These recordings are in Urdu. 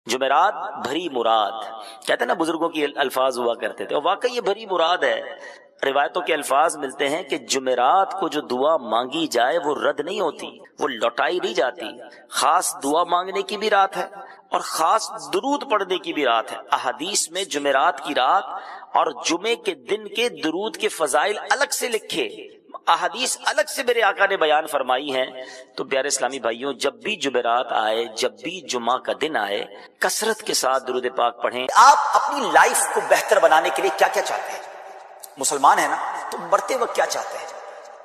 جمعرات بھری مراد، کہتے ہیں نا بزرگوں کی الفاظ ہوا کرتے تھے، اور واقعی یہ بھری مراد ہے۔ روایتوں کے الفاظ ملتے ہیں کہ جمعرات کو جو دعا مانگی جائے وہ رد نہیں ہوتی، وہ لوٹائی نہیں جاتی۔ خاص دعا مانگنے کی بھی رات ہے اور خاص درود پڑھنے کی بھی رات ہے۔ احادیث میں جمعرات کی رات اور جمعے کے دن کے درود کے فضائل الگ سے لکھے، احادیث الگ سے میرے آقا نے بیان فرمائی ہیں۔ تو پیارے اسلامی بھائیوں، جب بھی جمعرات آئے، جب بھی جمعہ کا دن آئے، کثرت کے ساتھ درود پاک پڑھیں۔ آپ اپنی لائف کو بہتر بنانے کے لیے کیا کیا چاہتے ہیں؟ مسلمان ہیں نا، تو مرتے وقت کیا چاہتے ہیں؟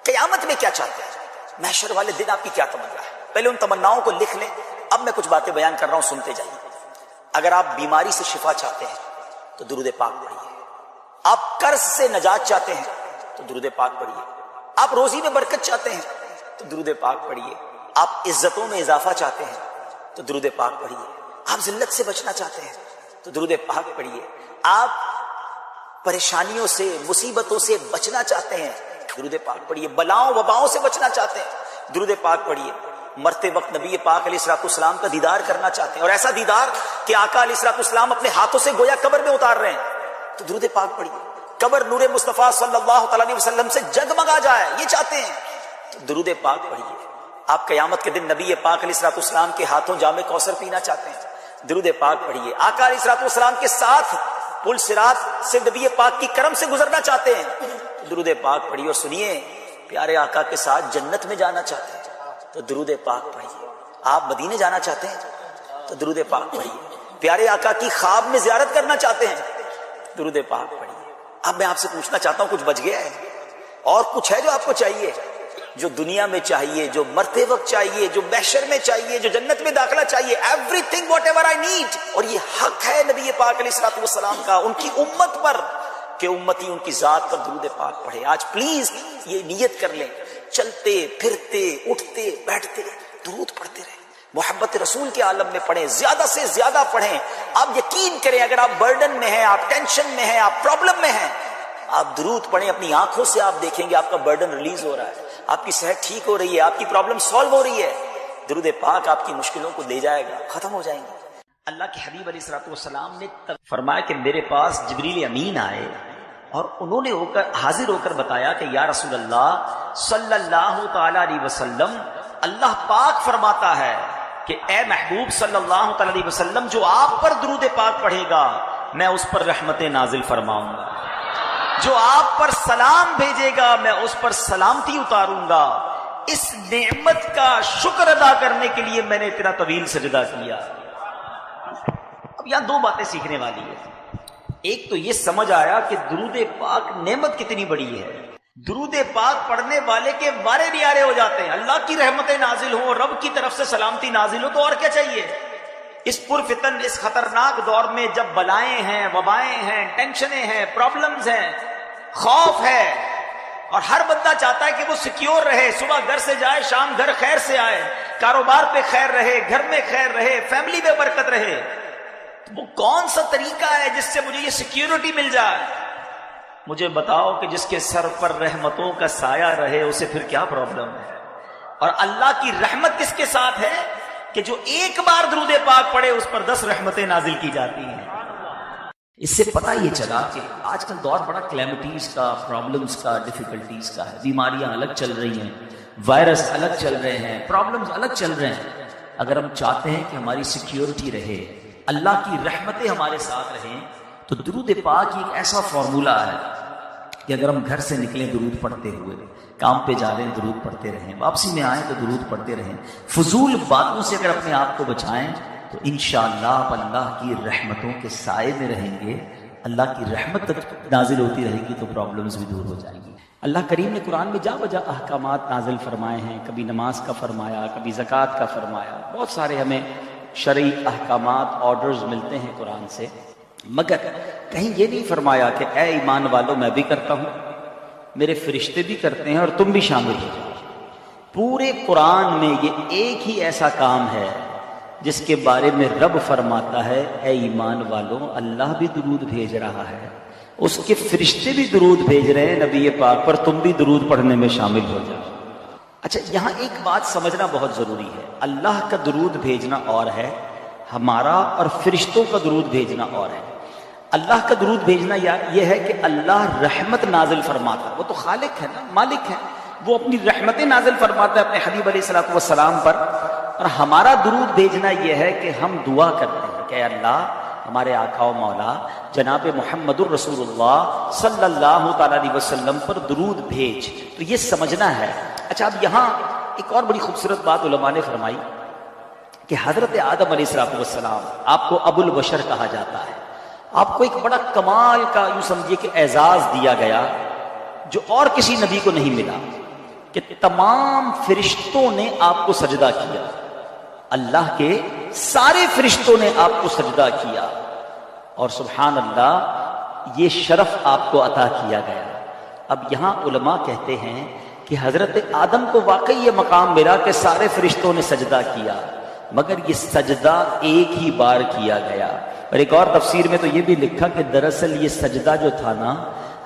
قیامت میں کیا چاہتے ہیں؟ محشر والے دن آپ کی کیا تمنا ہے؟ پہلے ان تمناؤں کو لکھ لیں۔ اب میں کچھ باتیں بیان کر رہا ہوں، سنتے جائیے۔ اگر آپ بیماری سے شفا چاہتے ہیں تو درود پاک پڑھیے۔ آپ قرض سے نجات چاہتے ہیں تو درود پاک پڑھیے۔ آپ روزی میں برکت چاہتے ہیں تو درود پاک پڑھیے۔ آپ عزتوں میں اضافہ چاہتے ہیں تو درود پاک پڑھیے۔ آپ ذلت سے بچنا چاہتے ہیں تو درود پاک پڑھیے۔ آپ پریشانیوں سے، مصیبتوں سے بچنا چاہتے ہیں، درود پاک پڑھیے۔ بلاؤں وباؤں سے بچنا چاہتے ہیں، درود پاک پڑھیے۔ مرتے وقت نبی پاک علیہ الصلوۃ والسلام کا دیدار کرنا چاہتے ہیں، اور ایسا دیدار کہ آقا علیہ الصلوۃ والسلام اپنے ہاتھوں سے گویا قبر میں اتار رہے ہیں، تو درود پاک پڑھیے۔ قبر نور مصطفیٰ صلی اللہ تعالی علیہ وسلم سے جگمگا جائے، یہ چاہتے ہیں، تو درود پاک پڑھیے۔ آپ قیامت کے دن نبی پاک علیہ الصلوۃ والسلام کے ہاتھوں جام کوثر پینا چاہتے ہیں، درود پاک پڑھیے۔ آقا علیہ الصلوۃ والسلام کے ساتھ پل صراط سے نبی پاک کی کرم سے گزرنا چاہتے ہیں، درود پاک پڑھیے۔ اور سنیے، پیارے آقا کے ساتھ جنت میں جانا چاہتے ہیں تو درود پاک پڑھیے۔ آپ مدینے جانا چاہتے ہیں تو درود پاک پڑھیے۔ پیارے آقا کی خواب میں زیارت کرنا چاہتے ہیں، درود پاک پڑھیے۔ اب میں آپ سے پوچھنا چاہتا ہوں، کچھ بچ گیا ہے اور کچھ ہے جو آپ کو چاہیے، جو دنیا میں چاہیے، جو مرتے وقت چاہیے، جو محشر میں چاہیے، جو جنت میں داخلہ چاہیے؟ Every thing what ever I need. اور یہ حق ہے نبی پاک علیہ الصلوۃ والسلام کا ان کی امت پر کہ امتی ان کی ذات پر درود پاک پڑھے۔ آج پلیز یہ نیت کر لیں، چلتے پھرتے اٹھتے بیٹھتے درود پڑھتے رہیں، محبت رسول کے عالم میں پڑھیں، زیادہ سے زیادہ پڑھیں۔ آپ یقین کریں، اگر آپ برڈن میں ہیں، آپ ٹینشن میں ہیں، آپ پرابلم میں ہیں، آپ درود پڑھیں، اپنی آنکھوں سے آپ دیکھیں گے آپ کا برڈن ریلیز ہو رہا ہے، آپ کی صحت ٹھیک ہو رہی ہے، آپ کی پرابلم سالو ہو رہی ہے۔ درود پاک آپ کی مشکلوں کو لے جائے گا، ختم ہو جائیں گی۔ اللہ کے حبیب علیہ الصلوۃ والسلام نے فرمایا کہ میرے پاس جبریل امین آئے اور انہوں نے حاضر ہو کر بتایا کہ یا رسول اللہ صلی اللہ تعالی علیہ وسلم، اللہ پاک فرماتا ہے کہ اے محبوب صلی اللہ تعالی علیہ وسلم، جو آپ پر درود پاک پڑھے گا میں اس پر رحمت نازل فرماؤں گا، جو آپ پر سلام بھیجے گا میں اس پر سلامتی اتاروں گا۔ اس نعمت کا شکر ادا کرنے کے لیے میں نے اتنا طویل سجدہ کیا۔ اب یہاں دو باتیں سیکھنے والی ہے۔ ایک تو یہ سمجھ آیا کہ درود پاک نعمت کتنی بڑی ہے، درود پاک پڑھنے والے کے وارے نیارے ہو جاتے ہیں، اللہ کی رحمتیں نازل ہوں، رب کی طرف سے سلامتی نازل ہو، تو اور کیا چاہیے؟ اس پرفتن، اس خطرناک دور میں جب بلائیں ہیں، وبائیں ہیں، ٹینشنیں ہیں، پرابلمز ہیں، خوف ہے، اور ہر بندہ چاہتا ہے کہ وہ سیکیور رہے، صبح گھر سے جائے شام گھر خیر سے آئے، کاروبار پہ خیر رہے، گھر میں خیر رہے، فیملی میں برکت رہے، تو وہ کون سا طریقہ ہے جس سے مجھے یہ سیکیورٹی مل جائے؟ مجھے بتاؤ کہ جس کے سر پر رحمتوں کا سایہ رہے اسے پھر کیا پرابلم ہے؟ اور اللہ کی رحمت کس کے ساتھ ہے کہ جو ایک بار درود پاک پڑھے اس پر 10 رحمتیں نازل کی جاتی ہیں۔ اس سے پتہ یہ چلا کہ آج کل دور بڑا کلیمٹیز کا، پرابلمز کا، ڈیفیکلٹیز کا ہے، بیماریاں الگ چل رہی ہیں، وائرس الگ چل رہے ہیں، پرابلمز الگ چل رہے ہیں۔ اگر ہم چاہتے ہیں کہ ہماری سیکیورٹی رہے، اللہ کی رحمتیں ہمارے ساتھ رہیں، تو درود پاک ایک ایسا فارمولا ہے کہ اگر ہم گھر سے نکلیں درود پڑھتے ہوئے، کام پہ جا رہے ہیں درود پڑھتے رہیں، واپسی میں آئیں تو درود پڑھتے رہیں، فضول باتوں سے اگر اپنے آپ کو بچائیں تو انشاءاللہ آپ اللہ کی رحمتوں کے سائے میں رہیں گے، اللہ کی رحمت نازل ہوتی رہے گی تو پرابلمز بھی دور ہو جائیں گی۔ اللہ کریم نے قرآن میں جا بجا احکامات نازل فرمائے ہیں، کبھی نماز کا فرمایا، کبھی زکوٰۃ کا فرمایا، بہت سارے ہمیں شرعی احکامات، آرڈرز ملتے ہیں قرآن سے، مگر کہیں یہ نہیں فرمایا کہ اے ایمان والو میں بھی کرتا ہوں، میرے فرشتے بھی کرتے ہیں اور تم بھی شامل ہو جاؤ۔ پورے قرآن میں یہ ایک ہی ایسا کام ہے جس کے بارے میں رب فرماتا ہے اے ایمان والو اللہ بھی درود بھیج رہا ہے، اس کے فرشتے بھی درود بھیج رہے ہیں نبی پاک پر، تم بھی درود پڑھنے میں شامل ہو جاؤ۔ اچھا، یہاں ایک بات سمجھنا بہت ضروری ہے، اللہ کا درود بھیجنا اور ہے، ہمارا اور فرشتوں کا درود بھیجنا اور ہے. اللہ کا درود بھیجنا یہ ہے کہ اللہ رحمت نازل فرماتا ہے. وہ تو خالق ہے نا، مالک ہے، وہ اپنی رحمتیں نازل فرماتا ہے اپنے حبیب علیہ الصلوۃ والسلام پر. اور ہمارا درود بھیجنا یہ ہے کہ ہم دعا کرتے ہیں کہ اے اللہ ہمارے آقا و مولا جناب محمد الرسول اللہ صلی اللہ تعالی علیہ وسلم پر درود بھیج. تو یہ سمجھنا ہے. اچھا، اب یہاں ایک اور بڑی خوبصورت بات علماء نے فرمائی کہ حضرت آدم علیہ السلام آپ کو ابو البشر کہا جاتا ہے. آپ کو ایک بڑا کمال کا یوں سمجھیے کہ اعزاز دیا گیا جو اور کسی نبی کو نہیں ملا، کہ تمام فرشتوں نے آپ کو سجدہ کیا. اللہ کے سارے فرشتوں نے آپ کو سجدہ کیا، اور سبحان اللہ یہ شرف آپ کو عطا کیا گیا. اب یہاں علماء کہتے ہیں کہ حضرت آدم کو واقعی یہ مقام ملا کہ سارے فرشتوں نے سجدہ کیا، مگر یہ سجدہ ایک ہی بار کیا گیا. اور ایک اور تفسیر میں تو یہ بھی لکھا کہ دراصل یہ سجدہ جو تھا نا،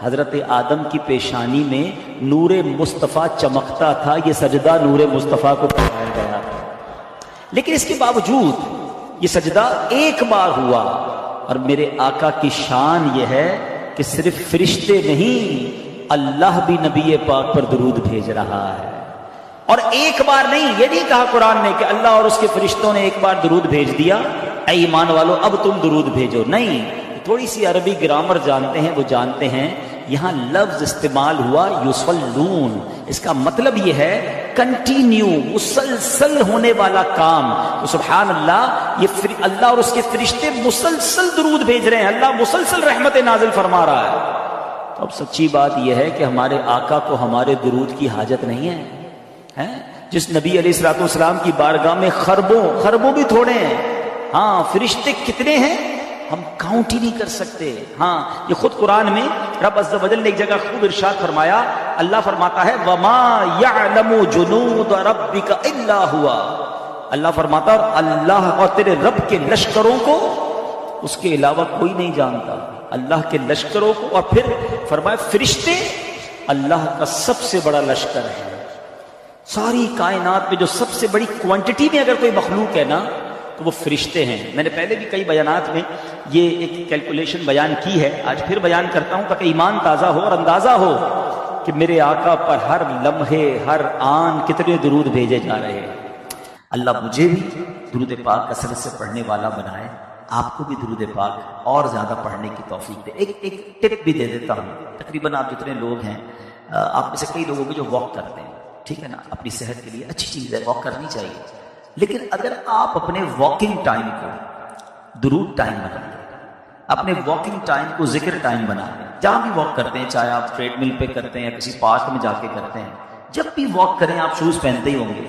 حضرت آدم کی پیشانی میں نور مصطفیٰ چمکتا تھا، یہ سجدہ نور مصطفیٰ کو پڑھایا گیا تھا. لیکن اس کے باوجود یہ سجدہ ایک بار ہوا. اور میرے آقا کی شان یہ ہے کہ صرف فرشتے نہیں، اللہ بھی نبی پاک پر درود بھیج رہا ہے. اور ایک بار نہیں، یہ نہیں کہا قرآن نے کہ اللہ اور اس کے فرشتوں نے ایک بار درود بھیج دیا، اے ایمان والو اب تم درود بھیجو. نہیں، تھوڑی سی عربی گرامر جانتے ہیں وہ جانتے ہیں یہاں لفظ استعمال ہوا یصلون، اس کا مطلب یہ ہے کنٹینیو، مسلسل ہونے والا کام. تو سبحان اللہ، یہ اللہ اور اس کے فرشتے مسلسل درود بھیج رہے ہیں، اللہ مسلسل رحمت نازل فرما رہا ہے. تو اب سچی بات یہ ہے کہ ہمارے آقا کو ہمارے درود کی حاجت نہیں ہے. جس نبی علیہ الصلوۃ والسلام کی بارگاہ میں خربوں بھی تھوڑے ہیں، ہاں فرشتے کتنے ہیں ہم کاؤنٹ ہی نہیں کر سکتے. ہاں یہ خود قرآن میں رب عز و جل نے ایک جگہ خوب ارشاد فرمایا. اللہ فرماتا ہے وَمَا يَعْلَمُ جُنُودَ رَبِّكَ إِلَّا هُوَ. اللہ فرماتا ہے اللہ اور تیرے رب کے لشکروں کو اس کے علاوہ کوئی نہیں جانتا. اللہ کے لشکروں کو، اور پھر فرمایا فرشتے اللہ کا سب سے بڑا لشکر ہے. ساری کائنات میں جو سب سے بڑی کوانٹٹی میں اگر کوئی مخلوق ہے نا تو وہ فرشتے ہیں. میں نے پہلے بھی کئی بیانات میں یہ ایک کیلکولیشن بیان کی ہے، آج پھر بیان کرتا ہوں تاکہ ایمان تازہ ہو اور اندازہ ہو کہ میرے آقا پر ہر لمحے ہر آن کتنے درود بھیجے جا رہے ہیں. اللہ مجھے بھی درود پاک کثرت سے پڑھنے والا بنائے، آپ کو بھی درود پاک اور زیادہ پڑھنے کی توفیق دے. ایک ٹپ بھی دے دیتا ہوں. تقریباً آپ جتنے لوگ ہیں، آپ میں سے کئی لوگوں کو جو واک کرتے ہیں، ٹھیک ہے نا، اپنی صحت کے لیے اچھی چیز ہے، واک کرنی چاہیے. لیکن اگر آپ اپنے واکنگ ٹائم کو درود ٹائم بنا لیں، اپنے واکنگ ٹائم کو ذکر ٹائم بنا لیں، جہاں بھی واک کرتے ہیں، چاہے آپ ٹریڈ مل پہ کرتے ہیں یا کسی پارک میں جا کے کرتے ہیں، جب بھی واک کریں آپ شوز پہنتے ہی ہوں گے،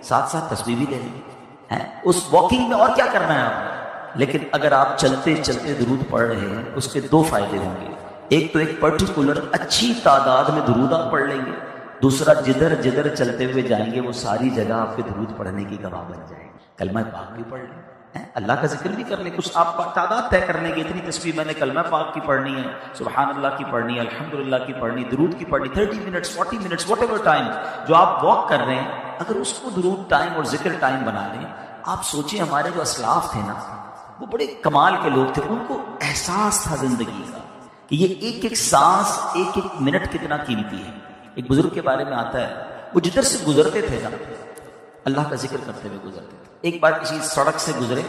ساتھ ساتھ تسبیح بھی لے لیں. اس واکنگ میں اور کیا کرنا ہے آپ نے. لیکن اگر آپ چلتے چلتے درود پڑھ رہے ہیں، اس کے دو فائدے ہوں گے. ایک تو ایک پرٹیکولر اچھی تعداد میں درود آپ پڑھ لیں گے، دوسرا جدھر جدھر چلتے ہوئے جائیں گے وہ ساری جگہ آپ کے درود پڑھنے کی گواہ بن جائے گی. کلمہ پاک بھی پڑھ لیں، اللہ کا ذکر بھی کر لیں، کچھ آپ تعداد طے کر لیں گے، اتنی تسبیح میں نے کلمہ پاک کی پڑھنی ہے، سبحان اللہ کی پڑھنی ہے، الحمدللہ کی پڑھنی، درود کی پڑھنی، 30 minutes 40 minutes what ever time جو آپ واک کر رہے ہیں، اگر اس کو درود ٹائم اور ذکر ٹائم بنا لیں. آپ سوچیں ہمارے جو اسلاف تھے نا، وہ بڑے کمال کے لوگ تھے، ان کو احساس تھا زندگی کا کہ یہ ایک ایک سانس، ایک ایک منٹ کتنا قیمتی ہے. ایک بزرگ کے بارے میں آتا ہے، وہ جدھر سے گزرتے تھے نا اللہ کا ذکر کرتے ہوئے گزرتے تھے. ایک بار کسی سڑک سے گزرے،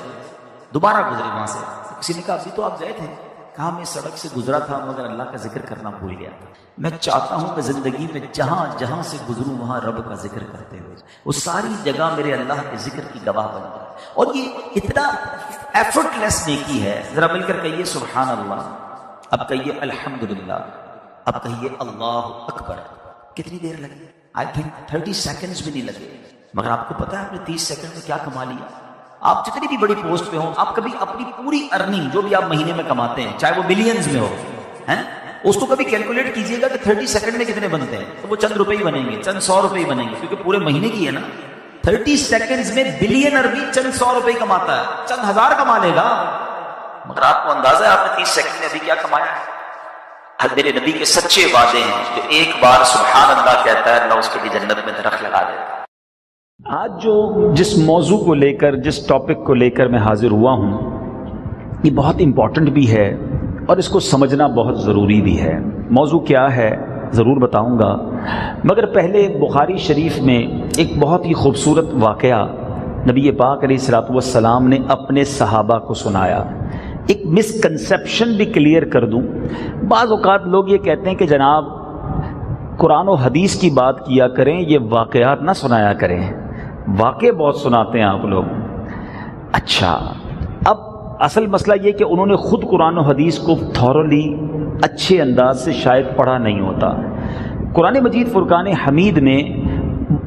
دوبارہ گزرے وہاں سے، کسی نے کہا ابھی تو آپ گئے تھے، کہا میں سڑک سے گزرا تھا مگر اللہ کا ذکر کرنا بھول گیا تھا. میں چاہتا ہوں کہ زندگی میں جہاں جہاں سے گزروں وہاں رب کا ذکر کرتے ہوئے وہ ساری جگہ میرے اللہ کے ذکر کی گواہ بن جائے. اور یہ اتنا ایفرٹ لیس نیکی ہے. ذرا مل کر کہیے سبحان اللہ، اب کہیے الحمدللہ، اب کہیے اللہ اکبر. کتنی دیر لگی؟ آئی تھنک 30 سیکنڈز بھی نہیں لگے. مگر آپ کو پتا ہے آپ نے 30 سیکنڈ میں کیا کما لیا؟ آپ جتنی بھی بڑی پوسٹ پہ ہوں، آپ کبھی اپنی پوری ارننگ جو بھی آپ مہینے میں کماتے ہیں، چاہے وہ ملینز میں ہو، اس کو کبھی کیلکولیٹ کیجئے گا کہ 30 سیکنڈ میں کتنے بنتے ہیں. تو وہ چند روپے ہی بنیں گے، چند 100 روپے ہی بنیں گے، کیونکہ پورے مہینے کی ہے نا. 30 سیکنڈز میں بلینر بھی چند 100 روپے ہی کماتا ہے، چند ہزار کما لے گا. مگر آپ کو اندازہ ہے آپ نے 30 سیکنڈ میں ابھی کیا کمایا ہے؟ میرے نبی کے سچے وعدے ہیں، جو ایک بار سبحان اللہ کہتا ہے اللہ اس کے لیے جنت میں درخت لگا دیتا ہے. آج جس موضوع کو لے کر, جس ٹاپک کو لے کر میں حاضر ہوا ہوں, یہ بہت امپورٹنٹ بھی ہے اور اس کو سمجھنا بہت ضروری بھی ہے. موضوع کیا ہے ضرور بتاؤں گا, مگر پہلے بخاری شریف میں ایک بہت ہی خوبصورت واقعہ نبی پاک علیہ الصلوۃ والسلام نے اپنے صحابہ کو سنایا. ایک مسکنسیپشن بھی کلیئر کر دوں. بعض اوقات لوگ یہ کہتے ہیں کہ جناب قرآن و حدیث کی بات کیا کریں, یہ واقعات نہ سنایا کریں. واقعے بہت سناتے ہیں آپ لوگ. اچھا, اب اصل مسئلہ یہ کہ انہوں نے خود قرآن و حدیث کو تھورلی اچھے انداز سے شاید پڑھا نہیں ہوتا. قرآن مجید فرقان حمید میں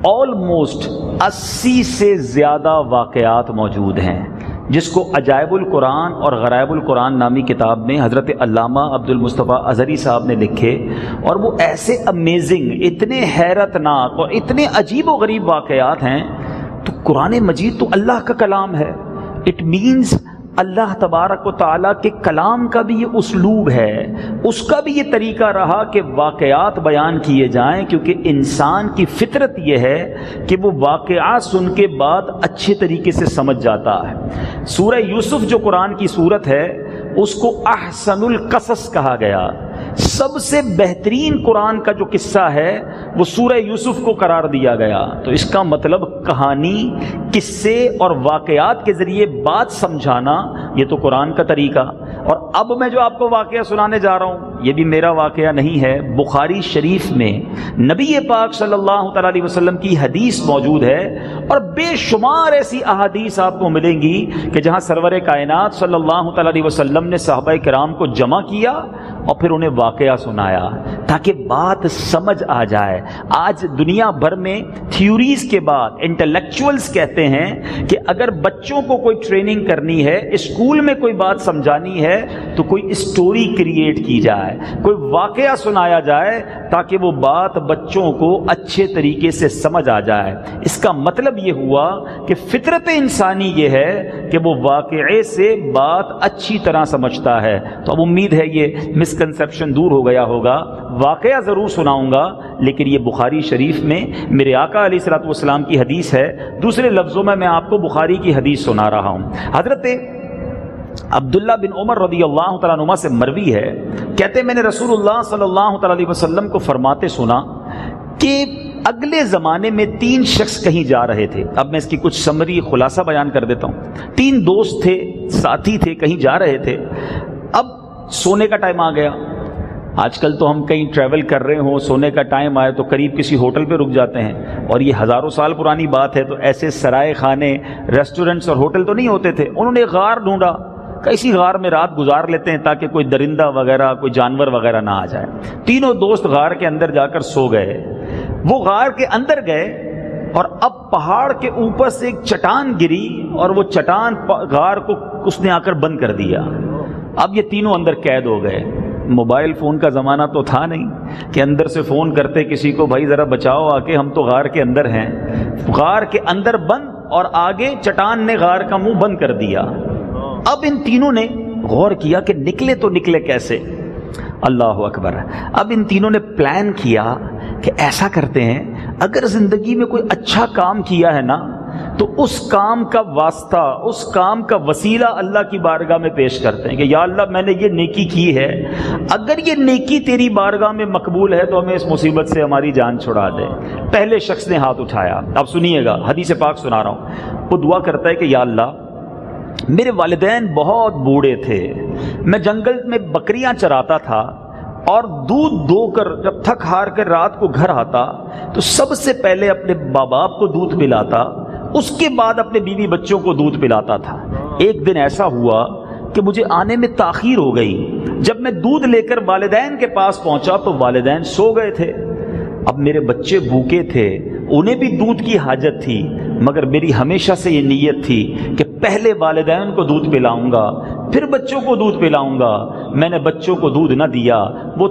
آلموسٹ 80 سے زیادہ واقعات موجود ہیں, جس کو عجائب القرآن اور غرائب القرآن نامی کتاب میں حضرت علامہ عبد المصطفیٰ ازہری صاحب نے لکھے. اور وہ ایسے امیزنگ, اتنے حیرت ناک اور اتنے عجیب و غریب واقعات ہیں. تو قرآن مجید تو اللہ کا کلام ہے. اٹ مینز اللہ تبارک و تعالیٰ کے کلام کا بھی یہ اسلوب ہے, اس کا بھی یہ طریقہ رہا کہ واقعات بیان کیے جائیں, کیونکہ انسان کی فطرت یہ ہے کہ وہ واقعات سن کے بعد اچھے طریقے سے سمجھ جاتا ہے. سورہ یوسف جو قرآن کی سورت ہے اس کو احسن القصص کہا گیا. سب سے بہترین قرآن کا جو قصہ ہے وہ سورہ یوسف کو قرار دیا گیا. تو اس کا مطلب کہانی, قصے اور واقعات کے ذریعے بات سمجھانا, یہ تو قرآن کا طریقہ. اور اب میں جو آپ کو واقعہ سنانے جا رہا ہوں یہ بھی میرا واقعہ نہیں ہے. بخاری شریف میں نبی پاک صلی اللہ تعالی علیہ وسلم کی حدیث موجود ہے, اور بے شمار ایسی احادیث آپ کو ملیں گی کہ جہاں سرور کائنات صلی اللہ تعالی علیہ وسلم نے صحابہ کرام کو جمع کیا اور پھر انہیں واقعہ سنایا تاکہ بات سمجھ آ جائے. آج دنیا بھر میں تھیوریز کے بعد انٹلیکچوئلز کہتے ہیں کہ اگر بچوں کو کوئی ٹریننگ کرنی ہے, اسکول میں کوئی بات سمجھانی ہے, تو کوئی اسٹوری کریٹ کی جائے, کوئی واقعہ سنایا جائے تاکہ وہ بات بچوں کو اچھے طریقے سے سمجھ آ جائے. اس کا مطلب یہ ہوا کہ فطرت انسانی یہ ہے کہ وہ واقعے سے بات اچھی طرح سمجھتا ہے. تو اب امید ہے یہ مسکنسیپشن دور ہو گیا ہوگا. واقعہ ضرور سناؤں گا, لیکن یہ بخاری شریف میں میرے آقا علیہ الصلوۃ والسلام کی حدیث ہے. دوسرے لفظوں میں آپ کو بخاری کی حدیث سنا رہا ہوں. حضرت عبداللہ بن عمر رضی اللہ تعالیٰ عنہما سے مروی ہے, کہتے ہیں میں نے رسول اللہ صلی اللہ تعالیٰ علیہ وسلم کو فرماتے سنا کہ اگلے زمانے میں 3 شخص کہیں جا رہے تھے. اب میں اس کی کچھ سمری خلاصہ بیان کر دیتا ہوں. 3 دوست تھے, ساتھی تھے, کہیں جا رہے تھے. اب سونے کا ٹائم آ گیا. آج کل تو ہم کہیں ٹریول کر رہے ہوں, سونے کا ٹائم آئے تو قریب کسی ہوٹل پہ رک جاتے ہیں, اور یہ ہزاروں سال پرانی بات ہے. تو ایسے سرائے خانے, ریسٹورنٹس اور ہوٹل تو نہیں ہوتے تھے. انہوں نے غار ڈھونڈا, کسی غار میں رات گزار لیتے ہیں تاکہ کوئی درندہ وغیرہ, کوئی جانور وغیرہ نہ آ جائے. تینوں دوست غار کے اندر جا کر سو گئے. وہ غار کے اندر گئے اور اب پہاڑ کے اوپر سے ایک چٹان گری, اور وہ چٹان غار کو اس نے آ کر بند کر دیا. اب یہ تینوں اندر قید ہو گئے. موبائل فون کا زمانہ تو تھا نہیں کہ اندر سے فون کرتے کسی کو, بھائی ذرا بچاؤ آ کے, ہم تو غار کے اندر ہیں. غار کے اندر بند, اور آگے چٹان نے غار کا منہ بند کر دیا. اب ان تینوں نے غور کیا کہ نکلے تو نکلے کیسے. اللہ اکبر. اب ان تینوں نے پلان کیا کہ ایسا کرتے ہیں, اگر زندگی میں کوئی اچھا کام کیا ہے نا تو اس کام کا واسطہ, اس کام کا وسیلہ اللہ کی بارگاہ میں پیش کرتے ہیں کہ یا اللہ میں نے یہ نیکی کی ہے, اگر یہ نیکی تیری بارگاہ میں مقبول ہے تو ہمیں اس مصیبت سے ہماری جان چھڑا دے. پہلے شخص نے ہاتھ اٹھایا. اب سنیے گا, حدیث پاک سنا رہا ہوں. وہ دعا کرتا ہے کہ یا اللہ میرے والدین بہت بوڑھے تھے, میں جنگل میں بکریاں چراتا تھا, اور دودھ دو کر جب تھک ہار کر رات کو گھر آتا تو سب سے پہلے اپنے ماں باپ کو دودھ پلاتا, اس کے بعد اپنے بیوی بچوں کو دودھ پلاتا تھا. ایک دن ایسا ہوا کہ مجھے آنے میں تاخیر ہو گئی. جب میں دودھ لے کر والدین کے پاس پہنچا تو والدین سو گئے تھے. اب میرے بچے بھوکے تھے, انہیں بھی دودھ کی حاجت تھی, مگر میری ہمیشہ سے یہ نیت تھی کہ پہلے والدین کو دودھ پلاؤں گا پھر بچوں کو دودھ پلاؤں گا. میں نے بچوں کو دودھ نہ دیا, وہ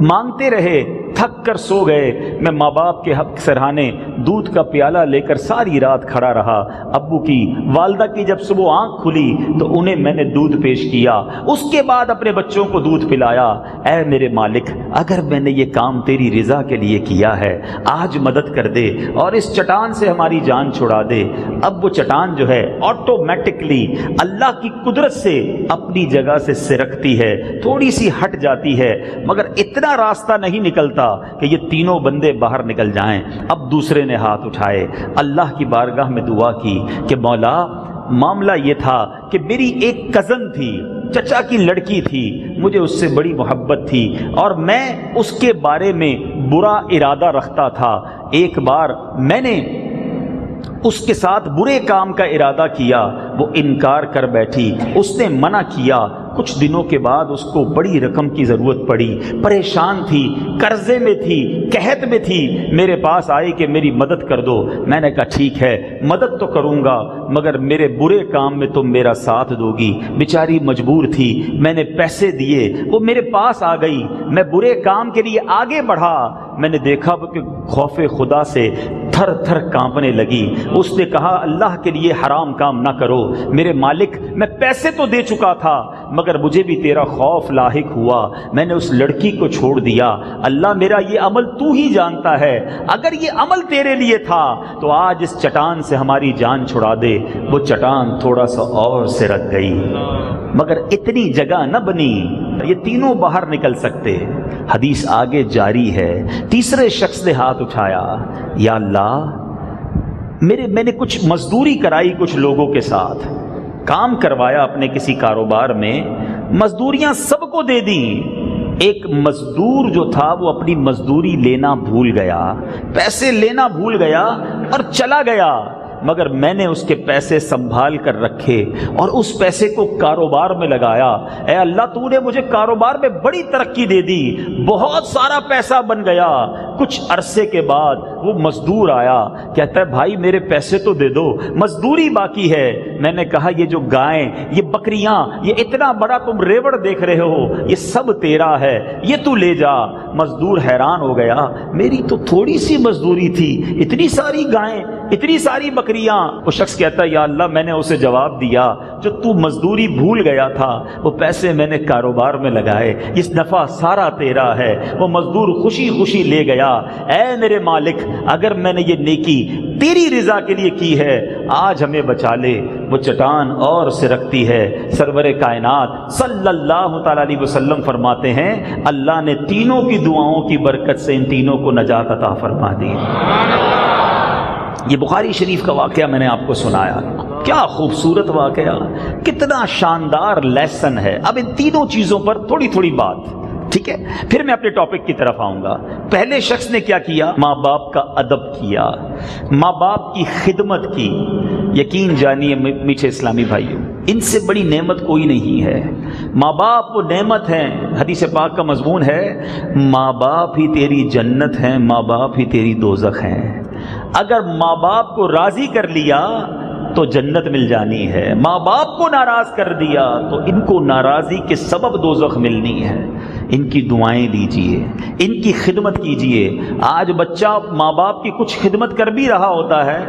مانگتے رہے, تھک کر سو گئے. میں ماں باپ کے حق سرہانے دودھ کا پیالہ لے کر ساری رات کھڑا رہا. ابو کی والدہ کی جب صبح آنکھ کھلی تو انہیں میں نے دودھ پیش کیا, اس کے بعد اپنے بچوں کو دودھ پلایا. اے میرے مالک, اگر میں نے یہ کام تیری رضا کے لیے کیا ہے, آج مدد کر دے اور اس چٹان سے ہماری جان چھڑا دے. اب وہ چٹان جو ہے آٹومیٹکلی اللہ کی قدرت سے اپنی جگہ سے سرکتی ہے, تھوڑی سی ہٹ جاتی ہے, مگر اتنا راستہ نہیں نکلتا کہ یہ تینوں بندے باہر نکل جائیں. اب دوسرے نے ہاتھ اٹھائے, اللہ کی بارگاہ میں دعا کی کہ مولا, معاملہ یہ تھا کہ میری ایک کزن تھی, چچا کی لڑکی تھی, مجھے اس سے بڑی محبت تھی اور میں اس کے بارے میں برا ارادہ رکھتا تھا. ایک بار میں نے اس کے ساتھ برے کام کا ارادہ کیا, وہ انکار کر بیٹھی, اس نے منع کیا. کچھ دنوں کے بعد اس کو بڑی رقم کی ضرورت پڑی, پریشان تھی, قرضے میں تھی, قحط میں تھی, میرے پاس آئی کہ میری مدد کر دو. میں نے کہا ٹھیک ہے, مدد تو کروں گا, مگر میرے برے کام میں تم میرا ساتھ دو گی. بیچاری مجبور تھی, میں نے پیسے دیے, وہ میرے پاس آ گئی, میں برے کام کے لیے آگے بڑھا. میں نے دیکھا کہ خوف خدا سے تھر تھر کانپنے لگی. اس نے کہا اللہ کے لیے حرام کام نہ کرو. میرے مالک, میں پیسے تو دے چکا تھا, مگر مجھے بھی تیرا خوف لاحق ہوا, میں نے اس لڑکی کو چھوڑ دیا. اللہ, میرا یہ عمل تو ہی جانتا ہے, اگر یہ عمل تیرے لیے تھا تو آج اس چٹان سے ہماری جان چھڑا دے. وہ چٹان تھوڑا سا اور سرک گئی, مگر اتنی جگہ نہ بنی یہ تینوں باہر نکل سکتے. حدیث آگے جاری ہے. تیسرے شخص نے ہاتھ اٹھایا, یا اللہ, میں نے کچھ مزدوری کرائی, کچھ لوگوں کے ساتھ کام کروایا اپنے کسی کاروبار میں, مزدوریاں سب کو دے دیں. ایک مزدور جو تھا وہ اپنی مزدوری لینا بھول گیا, پیسے لینا بھول گیا اور چلا گیا, مگر میں نے اس کے پیسے سنبھال کر رکھے اور اس پیسے کو کاروبار میں لگایا. اے اللہ, تو نے مجھے کاروبار میں بڑی ترقی دے دی, بہت سارا پیسہ بن گیا. کچھ عرصے کے بعد وہ مزدور آیا, کہتا ہے بھائی میرے پیسے تو دے دو, مزدوری باقی ہے. میں نے کہا یہ جو گائیں, یہ بکریاں, یہ اتنا بڑا تم ریوڑ دیکھ رہے ہو, یہ سب تیرا ہے, یہ تو لے جا. مزدور حیران ہو گیا, میری تو تھوڑی سی مزدوری تھی, اتنی ساری گائیں, اتنی ساری بکریاں. وہ شخص کہتا ہے یا اللہ, میں نے اسے جواب دیا جو تو مزدوری بھول گیا تھا وہ پیسے میں نے کاروبار میں لگائے, اس نفع سارا تیرا ہے. وہ مزدور خوشی خوشی لے گیا. اے میرے مالک, اگر میں نے یہ نیکی تیری رضا کے لیے کی ہے, آج ہمیں بچا لے. وہ چٹان اور سرکتی ہے. سرور کائنات صلی اللہ تعالی علیہ وسلم فرماتے ہیں اللہ نے تینوں کی دعاؤں کی برکت سے ان تینوں کو نجات عطا فرما دی. یہ بخاری شریف کا واقعہ میں نے آپ کو سنایا, کیا خوبصورت واقعہ, کتنا شاندار لیسن ہے. اب ان تینوں چیزوں پر تھوڑی تھوڑی بات, ٹھیک ہے, پھر میں اپنے ٹاپک کی طرف آؤں گا. پہلے شخص نے کیا کیا, ماں باپ کا ادب کیا, ماں باپ کی خدمت کی. یقین جانیے میٹھے اسلامی بھائیوں, ان سے بڑی نعمت کوئی نہیں ہے. ماں باپ وہ نعمت ہیں. حدیث پاک کا مضمون ہے ماں باپ ہی تیری جنت ہیں, ماں باپ ہی تیری دوزخ ہیں. اگر ماں باپ کو راضی کر لیا تو جنت مل جانی ہے, ماں باپ کو ناراض کر دیا تو ان کو ناراضی کے سبب دوزخ ملنی ہے. ان کی دعائیں لیجئے, ان کی خدمت کیجئے. آج بچہ ماں باپ کی کچھ خدمت کر بھی رہا ہوتا ہے,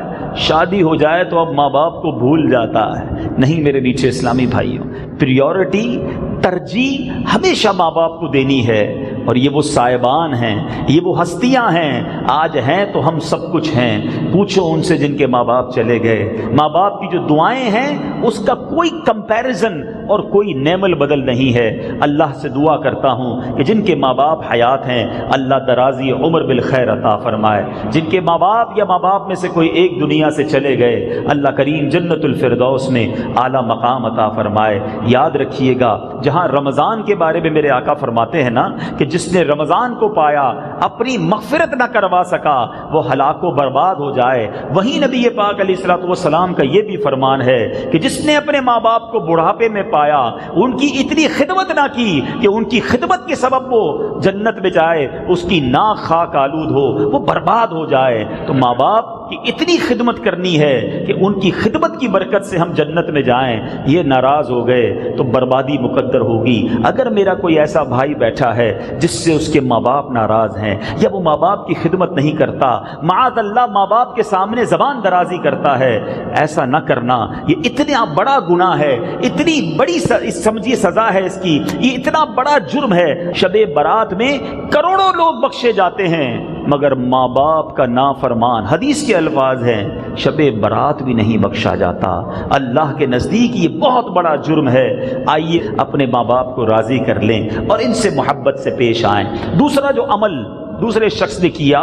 شادی ہو جائے تو اب ماں باپ کو بھول جاتا ہے. نہیں میرے میٹھے اسلامی بھائیوں, پریورٹی, ترجیح ہمیشہ ماں باپ کو دینی ہے. اور یہ وہ صاحبان ہیں, یہ وہ ہستیاں ہیں, آج ہیں تو ہم سب کچھ ہیں. پوچھو ان سے جن کے ماں باپ چلے گئے. ماں باپ کی جو دعائیں ہیں اس کا کوئی کمپیریزن اور کوئی نعم البدل نہیں ہے. اللہ سے دعا کرتا ہوں کہ جن کے ماں باپ حیات ہیں اللہ درازی عمر بالخیر عطا فرمائے. جن کے ماں باپ یا ماں باپ میں سے کوئی ایک دنیا سے چلے گئے اللہ کریم جنت الفردوس میں اعلیٰ مقام عطا فرمائے. یاد رکھیے گا, جہاں رمضان کے بارے میں میرے آقا فرماتے ہیں نا کہ جس نے رمضان کو پایا اپنی مغفرت نہ کروا سکا وہ ہلاک و برباد ہو جائے, وہیں نبی پاک علیہ الصلوۃ والسلام کا یہ بھی فرمان ہے کہ جس نے اپنے ماں باپ کو بڑھاپے میں پایا, ان کی اتنی خدمت نہ کی کہ ان کی خدمت کے سبب وہ جنت میں جائے, اس کی ناک خاک آلود ہو, وہ برباد ہو جائے. تو ماں باپ کی اتنی خدمت کرنی ہے کہ ان کی خدمت کی برکت سے ہم جنت میں جائیں، یہ ناراض ہو گئے تو بربادی مقدر ہوگی۔ اگر میرا کوئی ایسا بھائی بیٹھا ہے جس سے اس کے ماں باپ ناراض ہیں یا وہ ماں باپ کی خدمت نہیں کرتا، معاذ اللہ ماں باپ کے سامنے زبان درازی کرتا ہے، ایسا نہ کرنا، یہ اتنا بڑا گناہ ہے، اتنی بڑی سمجھیے سزا ہے اس کی، یہ اتنا بڑا جرم ہے۔ شب برات میں کروڑوں لوگ بخشے جاتے ہیں مگر ماں باپ کا نافرمان، حدیث کے الفاظ ہیں، شب برات بھی نہیں بخشا جاتا۔ اللہ کے نزدیک یہ بہت بڑا جرم ہے۔ آئیے اپنے ماں باپ کو راضی کر لیں اور ان سے محبت سے پیش آئیں۔ دوسرا جو عمل دوسرے شخص نے کیا،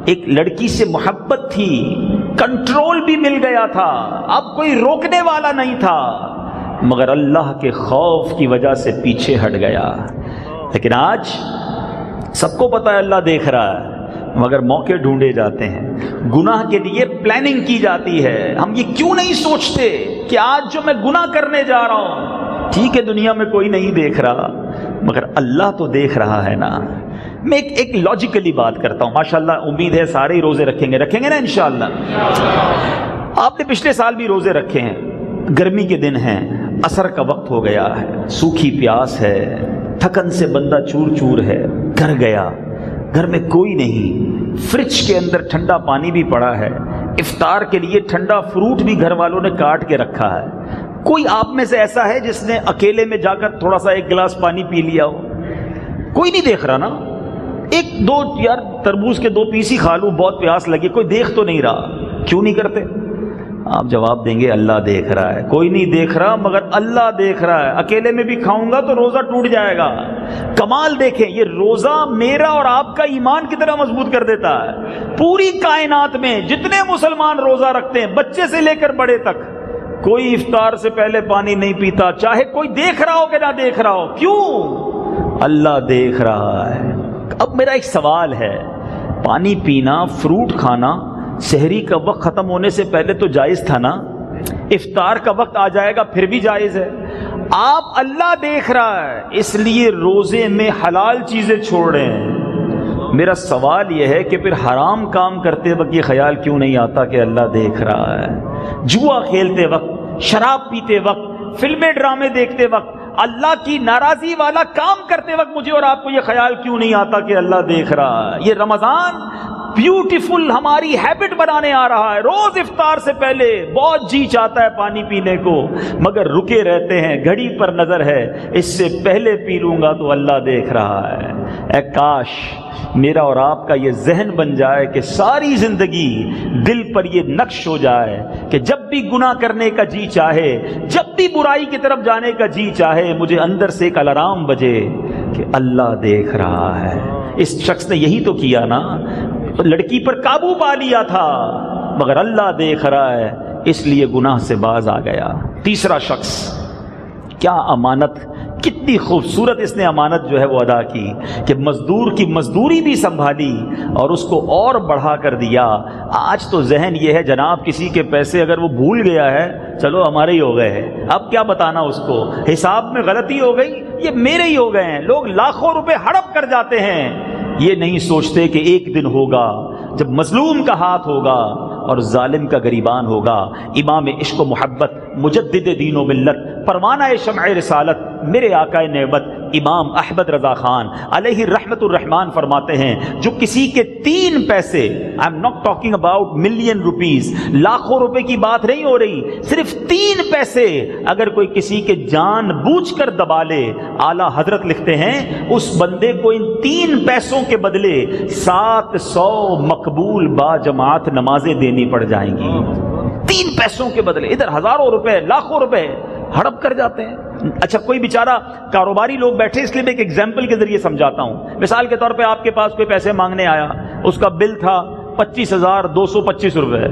ایک لڑکی سے محبت تھی، کنٹرول بھی مل گیا تھا، اب کوئی روکنے والا نہیں تھا، مگر اللہ کے خوف کی وجہ سے پیچھے ہٹ گیا۔ لیکن آج سب کو پتا ہے اللہ دیکھ رہا ہے، مگر موقع ڈھونڈے جاتے ہیں، گناہ کے لیے پلاننگ کی جاتی ہے۔ ہم یہ کیوں نہیں سوچتے کہ آج جو میں گناہ کرنے جا رہا ہوں، ٹھیک ہے دنیا میں کوئی نہیں دیکھ رہا مگر اللہ تو دیکھ رہا ہے نا۔ میں ایک لاجیکلی بات کرتا ہوں، ماشاءاللہ امید ہے سارے ہی روزے رکھیں گے نا انشاءاللہ۔ آپ نے پچھلے سال بھی روزے رکھے ہیں، گرمی کے دن ہیں، عصر کا وقت ہو گیا ہے، سوکھی پیاس ہے، تھکن سے بندہ چور چور ہے، گھر گیا، گھر میں کوئی نہیں، فریج کے اندر ٹھنڈا پانی بھی پڑا ہے، افطار کے لیے ٹھنڈا فروٹ بھی گھر والوں نے کاٹ کے رکھا ہے۔ کوئی آپ میں سے ایسا ہے جس نے اکیلے میں جا کر تھوڑا سا ایک گلاس پانی پی لیا ہو؟ کوئی نہیں دیکھ رہا نا، ایک دو یار تربوز کے 2 پیس ہی کھا لوں، بہت پیاس لگی، کوئی دیکھ تو نہیں رہا، کیوں نہیں کرتے؟ آپ جواب دیں گے اللہ دیکھ رہا ہے۔ کوئی نہیں دیکھ رہا مگر اللہ دیکھ رہا ہے۔ اکیلے میں بھی کھاؤں گا تو روزہ ٹوٹ جائے گا۔ کمال دیکھیں، یہ روزہ میرا اور آپ کا ایمان کی طرح مضبوط کر دیتا ہے۔ پوری کائنات میں جتنے مسلمان روزہ رکھتے ہیں، بچے سے لے کر بڑے تک، کوئی افطار سے پہلے پانی نہیں پیتا، چاہے کوئی دیکھ رہا ہو کہ نہ دیکھ رہا ہو۔ کیوں؟ اللہ دیکھ رہا ہے۔ اب میرا ایک سوال ہے، پانی پینا، فروٹ کھانا سحری کا وقت ختم ہونے سے پہلے تو جائز تھا نا؟ افطار کا وقت آ جائے گا پھر بھی جائز ہے۔ آپ اللہ دیکھ رہا ہے اس لیے روزے میں حلال چیزیں چھوڑ رہے ہیں۔ میرا سوال یہ ہے کہ پھر حرام کام کرتے وقت یہ خیال کیوں نہیں آتا کہ اللہ دیکھ رہا ہے؟ جوا کھیلتے وقت، شراب پیتے وقت، فلمیں ڈرامے دیکھتے وقت، اللہ کی ناراضی والا کام کرتے وقت مجھے اور آپ کو یہ خیال کیوں نہیں آتا کہ اللہ دیکھ رہا ہے؟ یہ رمضان بیوٹیفل ہماری ہیبٹ بنانے آ رہا ہے۔ روز افطار سے پہلے بہت جی چاہتا ہے پانی پینے کو، مگر رکے رہتے ہیں، گھڑی پر نظر ہے، اس سے پہلے پی لوں گا تو اللہ دیکھ رہا ہے۔ اے کاش میرا اور آپ کا یہ ذہن بن جائے کہ ساری زندگی دل پر یہ نقش ہو جائے کہ جب بھی گناہ کرنے کا جی چاہے، جب بھی برائی کی طرف جانے کا جی چاہے، مجھے اندر سے ایک الارم بجے کہ اللہ دیکھ رہا ہے۔ اس شخص نے یہی تو کیا نا، لڑکی پر قابو پا لیا تھا مگر اللہ دیکھ رہا ہے اس لیے گناہ سے باز آ گیا۔ تیسرا شخص، کیا امانت، کتنی خوبصورت اس نے امانت جو ہے وہ ادا کی کہ مزدور کی مزدوری بھی سنبھالی اور اس کو اور بڑھا کر دیا۔ آج تو ذہن یہ ہے جناب کسی کے پیسے اگر وہ بھول گیا ہے، چلو ہمارے ہی ہو گئے ہیں، اب کیا بتانا اس کو، حساب میں غلطی ہو گئی، یہ میرے ہی ہو گئے ہیں۔ لوگ لاکھوں روپے ہڑپ کر جاتے ہیں، یہ نہیں سوچتے کہ ایک دن ہوگا جب مظلوم کا ہاتھ ہوگا اور ظالم کا گریبان ہوگا۔ امام عشق و محبت، مجدد دین و ملت، پروانہ شمع رسالت، میرے آقا نعمت امام احمد رضا خان علیہ رحمت الرحمان فرماتے ہیں، جو کسی کے 3 پیسے، I am not talking about million rupees، لاکھوں روپے کی بات نہیں ہو رہی، صرف 3 پیسے اگر کوئی کسی کے جان بوجھ کر دبا لے، اعلیٰ حضرت لکھتے ہیں اس بندے کو ان 3 پیسوں کے بدلے 700 مقبول با جماعت نمازیں دینی پڑ جائیں گی۔ 3 پیسوں کے بدلے، ادھر ہزاروں روپے، لاکھوں روپے ہڑپ کر جاتے ہیں۔ اچھا کوئی بیچارہ کاروباری لوگ بیٹھے، اس لیے میں ایک ایگزامپل کے ذریعے سمجھاتا ہوں۔ مثال کے طور پہ آپ کے پاس کوئی پیسے مانگنے آیا، اس کا بل تھا 25,225 روپے،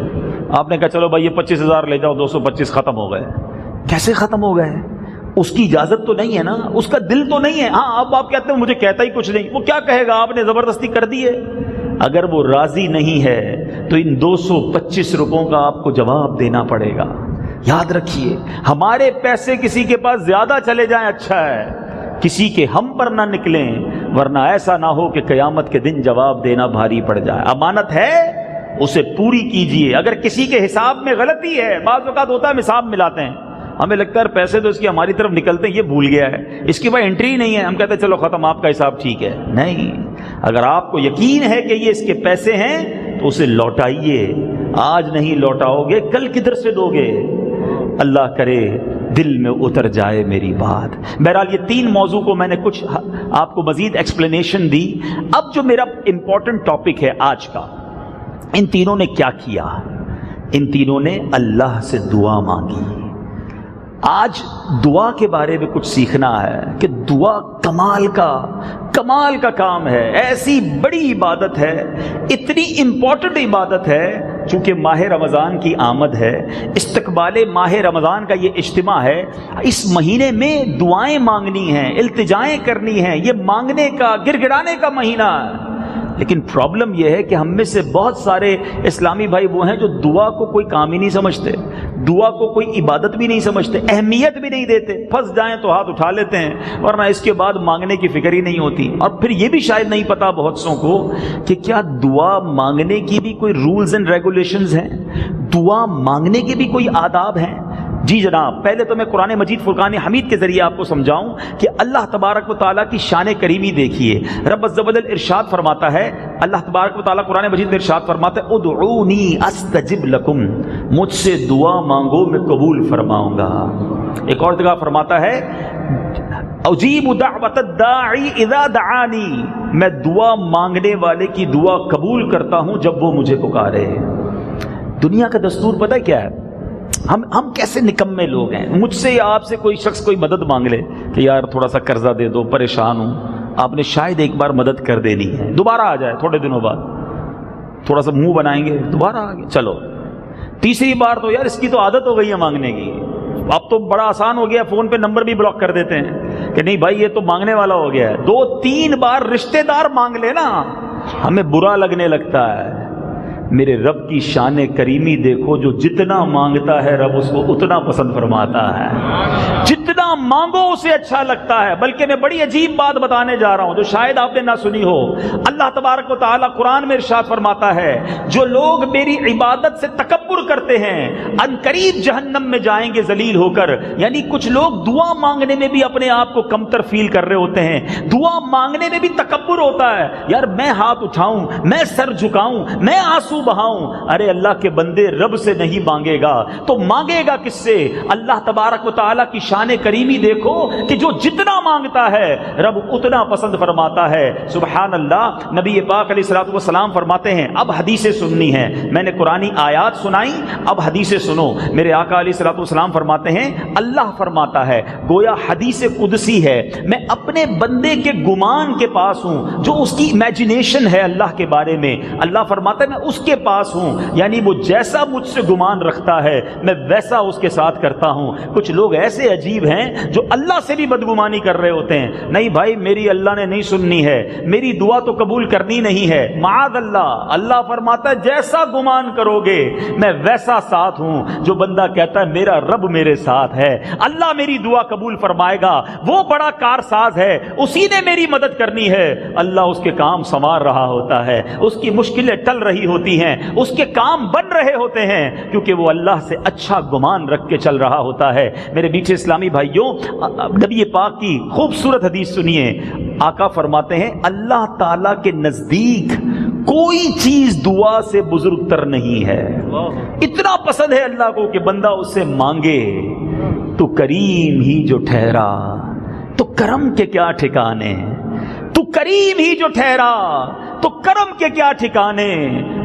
آپ نے کہا چلو بھائی یہ 25,000 لے جاؤ، 225 ختم ہو گئے۔ کیسے ختم ہو گئے؟ اس کی اجازت تو نہیں ہے نا، اس کا دل تو نہیں ہے۔ ہاں اب آپ کہتے ہیں مجھے کہتا ہی کچھ نہیں، وہ کیا کہے گا، آپ نے زبردستی کر دی ہے۔ اگر وہ راضی نہیں ہے تو ان 225 روپوں کا آپ کو جواب دینا پڑے گا۔ یاد رکھیے، ہمارے پیسے کسی کے پاس زیادہ چلے جائیں اچھا ہے، کسی کے ہم پر نہ نکلیں، ورنہ ایسا نہ ہو کہ قیامت کے دن جواب دینا بھاری پڑ جائے۔ امانت ہے اسے پوری کیجئے. اگر کسی کے حساب میں غلطی ہے، بعض اوقات ہوتا ہے ہم حساب ملاتے ہیں، ہمیں لگتا ہے پیسے تو اس کی ہماری طرف نکلتے ہیں، یہ بھول گیا ہے، اس کی بھائی انٹری نہیں ہے، ہم کہتے ہیں چلو ختم، آپ کا حساب ٹھیک ہے. نہیں، اگر آپ کو یقین ہے کہ یہ اس کے پیسے ہیں تو اسے لوٹائیے. آج نہیں لوٹاؤ گے کل کدھر سے دو گے؟ اللہ کرے دل میں اتر جائے میری بات. بہرحال یہ 3 موضوع کو میں نے کچھ آپ کو مزید ایکسپلینیشن دی. اب جو میرا امپورٹنٹ ٹاپک ہے آج کا، ان تینوں نے کیا کیا؟ ان تینوں نے اللہ سے دعا مانگی. آج دعا کے بارے میں کچھ سیکھنا ہے کہ دعا کمال کا کام ہے. ایسی بڑی عبادت ہے، اتنی امپورٹنٹ عبادت ہے. چونکہ ماہ رمضان کی آمد ہے، استقبال ماہ رمضان کا یہ اجتماع ہے، اس مہینے میں دعائیں مانگنی ہیں، التجائیں کرنی ہیں. یہ مانگنے کا، گر گرانے کا مہینہ ہے. لیکن پرابلم یہ ہے کہ ہم میں سے بہت سارے اسلامی بھائی وہ ہیں جو دعا کو کوئی کام ہی نہیں سمجھتے، دعا کو کوئی عبادت بھی نہیں سمجھتے، اہمیت بھی نہیں دیتے. پھنس جائیں تو ہاتھ اٹھا لیتے ہیں، ورنہ اس کے بعد مانگنے کی فکر ہی نہیں ہوتی. اور پھر یہ بھی شاید نہیں پتا بہت سوں کو کہ کیا دعا مانگنے کی بھی کوئی رولز اینڈ ریگولیشنز ہیں، دعا مانگنے کے بھی کوئی آداب ہیں. جی جناب، پہلے تو میں قرآن مجید فرقان حمید کے ذریعے آپ کو سمجھاؤں کہ اللہ تبارک و تعالیٰ کی شان کریمی دیکھیے. رب عز و جل ارشاد فرماتا ہے، اللہ تبارک و تعالیٰ قرآن مجید میں ارشاد فرماتا ہے، ادعونی استجب لکم، مجھ سے دعا مانگو میں قبول فرماؤں گا. ایک اور جگہ فرماتا ہے، اجیب دعوت الداعی اذا دعانی، میں دعا مانگنے والے کی دعا قبول کرتا ہوں جب وہ مجھے پکارے. دنیا کا دستور پتہ کیا ہے؟ ہم کیسے نکمے لوگ ہیں. مجھ سے یا آپ سے کوئی شخص کوئی مدد مانگ لے کہ یار تھوڑا سا قرضہ دے دو، پریشان ہوں. آپ نے شاید ایک بار مدد کر دینی ہے، دوبارہ آ جائے تھوڑے دنوں بعد، تھوڑا سا منہ بنائیں گے، دوبارہ آ گئے، چلو. تیسری بار تو یار اس کی تو عادت ہو گئی ہے مانگنے کی، اب تو بڑا آسان ہو گیا، فون پہ نمبر بھی بلاک کر دیتے ہیں کہ نہیں بھائی یہ تو مانگنے والا ہو گیا ہے. 2-3 بار رشتہ دار مانگ لے نا، ہمیں برا لگنے لگتا ہے. میرے رب کی شان کریمی دیکھو، جو جتنا مانگتا ہے رب اس کو اتنا پسند فرماتا ہے، جتنا مانگو اسے اچھا لگتا ہے. بلکہ میں بڑی عجیب بات بتانے جا رہا ہوں جو شاید آپ نے نہ سنی ہو. اللہ تبارک و تعالیٰ قرآن میں ارشاد فرماتا ہے، جو لوگ میری عبادت سے تکبر کرتے ہیں ان قریب جہنم میں جائیں گے ذلیل ہو کر. یعنی کچھ لوگ دعا مانگنے میں بھی اپنے آپ کو کمتر فیل کر رہے ہوتے ہیں، دعا مانگنے میں بھی تکبر ہوتا ہے. یار میں ہاتھ اٹھاؤں، میں سر جھکاؤں، میں آنسو بہاؤں. ارے اللہ کے بندے رب سے نہیں مانگے گا تو مانگے گا کس سے؟ اللہ تبارک و تعالیٰ کی شان کریمی دیکھو کہ جو جتنا مانگتا ہے رب اتنا پسند فرماتا ہے. سبحان اللہ. نبی پاک علیہ الصلوۃ والسلام فرماتے ہیں، اب حدیثیں سننی ہیں. میں نے قرآنی آیات سنائی، اب حدیثیں سنو. میرے آقا علیہ الصلوۃ والسلام فرماتے ہیں، اللہ فرماتا ہے، گویا حدیث قدسی ہے، میں اپنے بندے کے گمان کے پاس ہوں، جو اس کی امیجنیشن ہے اللہ کے بارے میں. اللہ فرماتا ہے میں اس کے پاس ہوں، یعنی وہ جیسا مجھ سے گمان رکھتا ہے میں ویسا اس کے ساتھ کرتا ہوں. کچھ لوگ ایسے عجیب ہیں جو اللہ سے بھی بدگمانی کر رہے ہوتے ہیں. نہیں بھائی میری اللہ نے نہیں سننی ہے، میری دعا تو قبول کرنی نہیں ہے. معاذ اللہ. اللہ فرماتا ہے جیسا گمان کرو گے میں ویسا ساتھ ہوں. جو بندہ کہتا ہے میرا رب میرے ساتھ ہے، اللہ میری دعا قبول فرمائے گا، وہ بڑا کارساز ہے، اسی نے میری مدد کرنی ہے. اللہ اس کے کام سنوار رہا ہوتا ہے، اس کی مشکلیں ٹل رہی ہوتی ہیں، اس کے کام بن رہے ہوتے ہیں، کیونکہ وہ اللہ سے اچھا گمان رکھ کے چل رہا ہوتا ہے. میرے میٹھے اسلامی بھائیوں، نبی پاک کی خوبصورت حدیث سنیے. آقا فرماتے ہیں اللہ تعالیٰ کے نزدیک کوئی چیز دعا سے بزرگ تر نہیں ہے. اتنا پسند ہے اللہ کو کہ بندہ اس سے مانگے. تو کریم ہی جو ٹھہرا تو کرم کے کیا ٹھکانے، تو کریم ہی جو ٹھہرا تو کرم کے کیا ٹھکانے.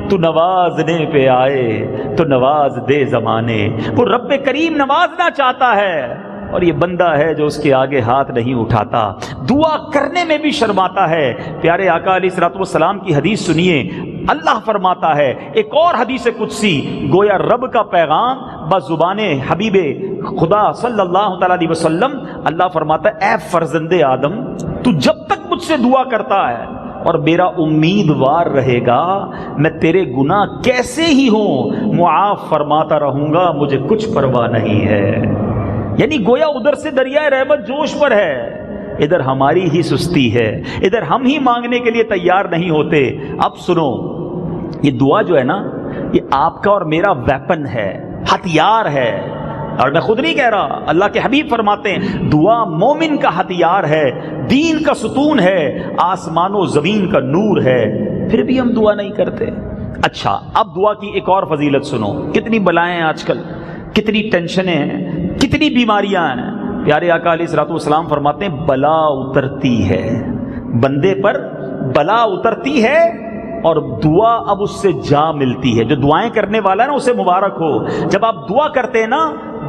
تو نوازنے پہ آئے تو نواز دے زمانے. وہ رب کریم نوازنا چاہتا ہے اور یہ بندہ ہے جو اس کے آگے ہاتھ نہیں اٹھاتا، دعا کرنے میں بھی شرماتا ہے. پیارے آقا علیہ الصلوۃ والسلام کی حدیث سنیے. اللہ فرماتا ہے ایک اور حدیث قدسی، گویا رب کا پیغام بزبان حبیب خدا صلی اللہ تعالی علیہ وسلم. اللہ فرماتا ہے اے فرزند آدم، تو جب تک مجھ سے دعا کرتا ہے اور میرا امیدوار رہے گا، میں تیرے گناہ کیسے ہی ہوں معاف فرماتا رہوں گا، مجھے کچھ پرواہ نہیں ہے. یعنی گویا ادھر سے دریائے رحمت جوش پر ہے، ادھر ہماری ہی سستی ہے، ادھر ہم ہی مانگنے کے لیے تیار نہیں ہوتے. اب سنو، یہ دعا جو ہے نا یہ آپ کا اور میرا ویپن ہے، ہتھیار ہے، اور میں خود نہیں کہہ رہا، اللہ کے حبیب فرماتے ہیں دعا مومن کا ہتھیار ہے، دین کا ستون ہے، آسمان و زمین کا نور ہے، پھر بھی ہم دعا نہیں کرتے۔ اچھا، اب دعا کی ایک اور فضیلت سنو، کتنی بلائیں ہیں آج کل، کتنی ٹینشنیں ہیں، کتنی بیماریاں ہیں۔ پیارے آقا علیہ الصلوۃ والسلام فرماتے ہیں بلا اترتی ہے، بندے پر بلا اترتی ہے اور دعا اب اس سے جا ملتی ہے۔ جو دعائیں کرنے والا ہے نا اسے مبارک ہو، جب آپ دعا کرتے ہیں نا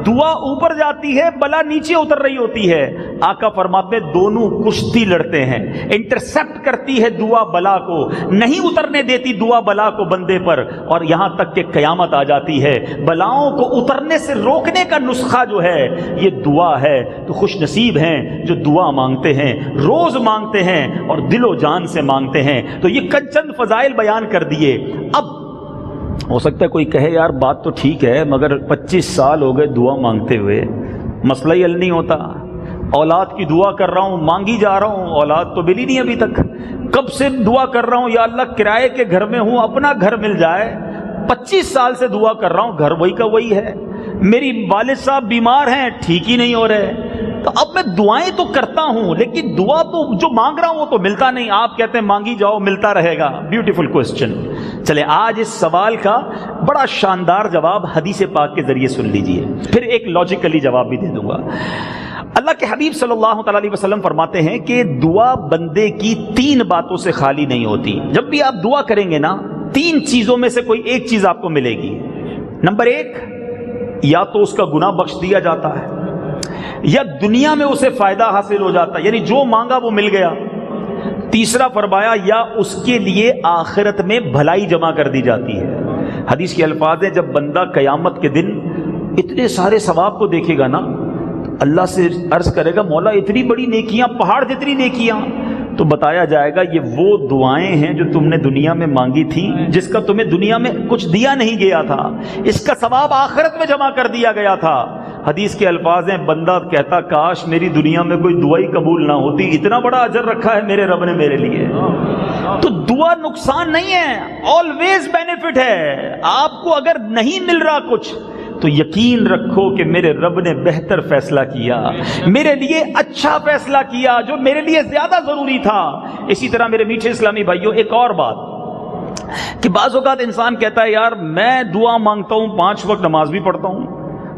دعا اوپر جاتی ہے، بلا نیچے اتر رہی ہوتی ہے۔ آقا فرماتے ہیں دونوں کشتی لڑتے ہیں، انٹرسپٹ کرتی ہے دعا بلا کو، نہیں اترنے دیتی دعا بلا کو بندے پر، اور یہاں تک کہ قیامت آ جاتی ہے۔ بلاؤں کو اترنے سے روکنے کا نسخہ جو ہے یہ دعا ہے۔ تو خوش نصیب ہیں جو دعا مانگتے ہیں، روز مانگتے ہیں اور دل و جان سے مانگتے ہیں۔ تو یہ چند فضائل بیان کر دیے۔ اب ہو سکتا ہے کوئی کہے یار بات تو ٹھیک ہے مگر 25 سال ہو گئے دعا مانگتے ہوئے، مسئلہ ہی حل نہیں ہوتا، اولاد کی دعا کر رہا ہوں، مانگی جا رہا ہوں، اولاد تو ملی نہیں ابھی تک، کب سے دعا کر رہا ہوں یا اللہ کرائے کے گھر میں ہوں اپنا گھر مل جائے، 25 سال سے دعا کر رہا ہوں گھر وہی کا وہی ہے، میری والد صاحب بیمار ہیں ٹھیک ہی نہیں ہو رہے۔ تو اب میں دعائیں تو کرتا ہوں لیکن دعا تو جو مانگ رہا ہوں وہ تو ملتا نہیں۔ آپ کہتے ہیں مانگی جاؤ ملتا رہے گا، بیوٹیفل کوسچن۔ چلیں آج اس سوال کا بڑا شاندار جواب حدیث پاک کے ذریعے سن لیجئے، پھر ایک لاجیکلی جواب بھی دے دوں گا۔ اللہ کے حبیب صلی اللہ تعالی علیہ وسلم فرماتے ہیں کہ دعا بندے کی 3 باتوں سے خالی نہیں ہوتی۔ جب بھی آپ دعا کریں گے نا 3 چیزوں میں سے کوئی ایک چیز آپ کو ملے گی۔ نمبر 1، یا تو اس کا گناہ بخش دیا جاتا ہے، یا دنیا میں اسے فائدہ حاصل ہو جاتا ہے، یعنی جو مانگا وہ مل گیا۔ تیسرا فرمایا یا اس کے لیے آخرت میں بھلائی جمع کر دی جاتی ہے۔ حدیث کے الفاظ ہیں جب بندہ قیامت کے دن اتنے سارے ثواب کو دیکھے گا نا اللہ سے عرض کرے گا مولا اتنی بڑی نیکیاں، پہاڑ جتنی نیکیاں، تو بتایا جائے گا یہ وہ دعائیں ہیں جو تم نے دنیا میں مانگی تھی، جس کا تمہیں دنیا میں کچھ دیا نہیں گیا تھا، اس کا ثواب آخرت میں جمع کر دیا گیا تھا۔ حدیث کے الفاظ ہیں بندہ کہتا کاش میری دنیا میں کوئی دعائی قبول نہ ہوتی، اتنا بڑا اجر رکھا ہے میرے رب نے میرے لیے۔ تو دعا نقصان نہیں ہے، آلویز بینیفٹ ہے۔ آپ کو اگر نہیں مل رہا کچھ تو یقین رکھو کہ میرے رب نے بہتر فیصلہ کیا، میرے لیے اچھا فیصلہ کیا جو میرے لیے زیادہ ضروری تھا۔ اسی طرح میرے میٹھے اسلامی بھائیوں ایک اور بات کہ بعض اوقات انسان کہتا ہے یار میں دعا مانگتا ہوں، 5 وقت نماز بھی پڑھتا ہوں،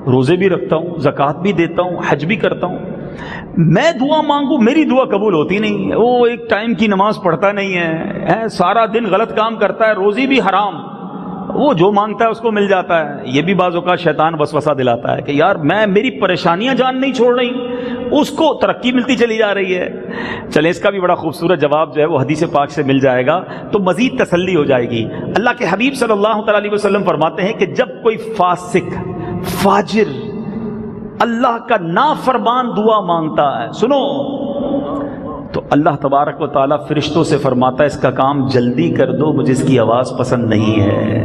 روزے بھی رکھتا ہوں، زکوٰۃ بھی دیتا ہوں، حج بھی کرتا ہوں، میں دعا مانگوں میری دعا قبول ہوتی نہیں ہے، وہ ایک ٹائم کی نماز پڑھتا نہیں ہے، سارا دن غلط کام کرتا ہے، روزی بھی حرام، وہ جو مانگتا ہے اس کو مل جاتا ہے۔ یہ بھی بعض اوقات شیطان وسوسہ دلاتا ہے کہ یار میری پریشانیاں جان نہیں چھوڑ رہی، اس کو ترقی ملتی چلی جا رہی ہے۔ چلیں اس کا بھی بڑا خوبصورت جواب جو ہے وہ حدیث پاک سے مل جائے گا تو مزید تسلی ہو جائے گی۔ اللہ کے حبیب صلی اللہ تعالی علیہ وسلم فرماتے ہیں کہ جب کوئی فاسق، فاجر، اللہ کا نافرمان دعا مانگتا ہے، سنو، تو اللہ تبارک و تعالیٰ فرشتوں سے فرماتا ہے اس کا کام جلدی کر دو، مجھے اس کی آواز پسند نہیں ہے،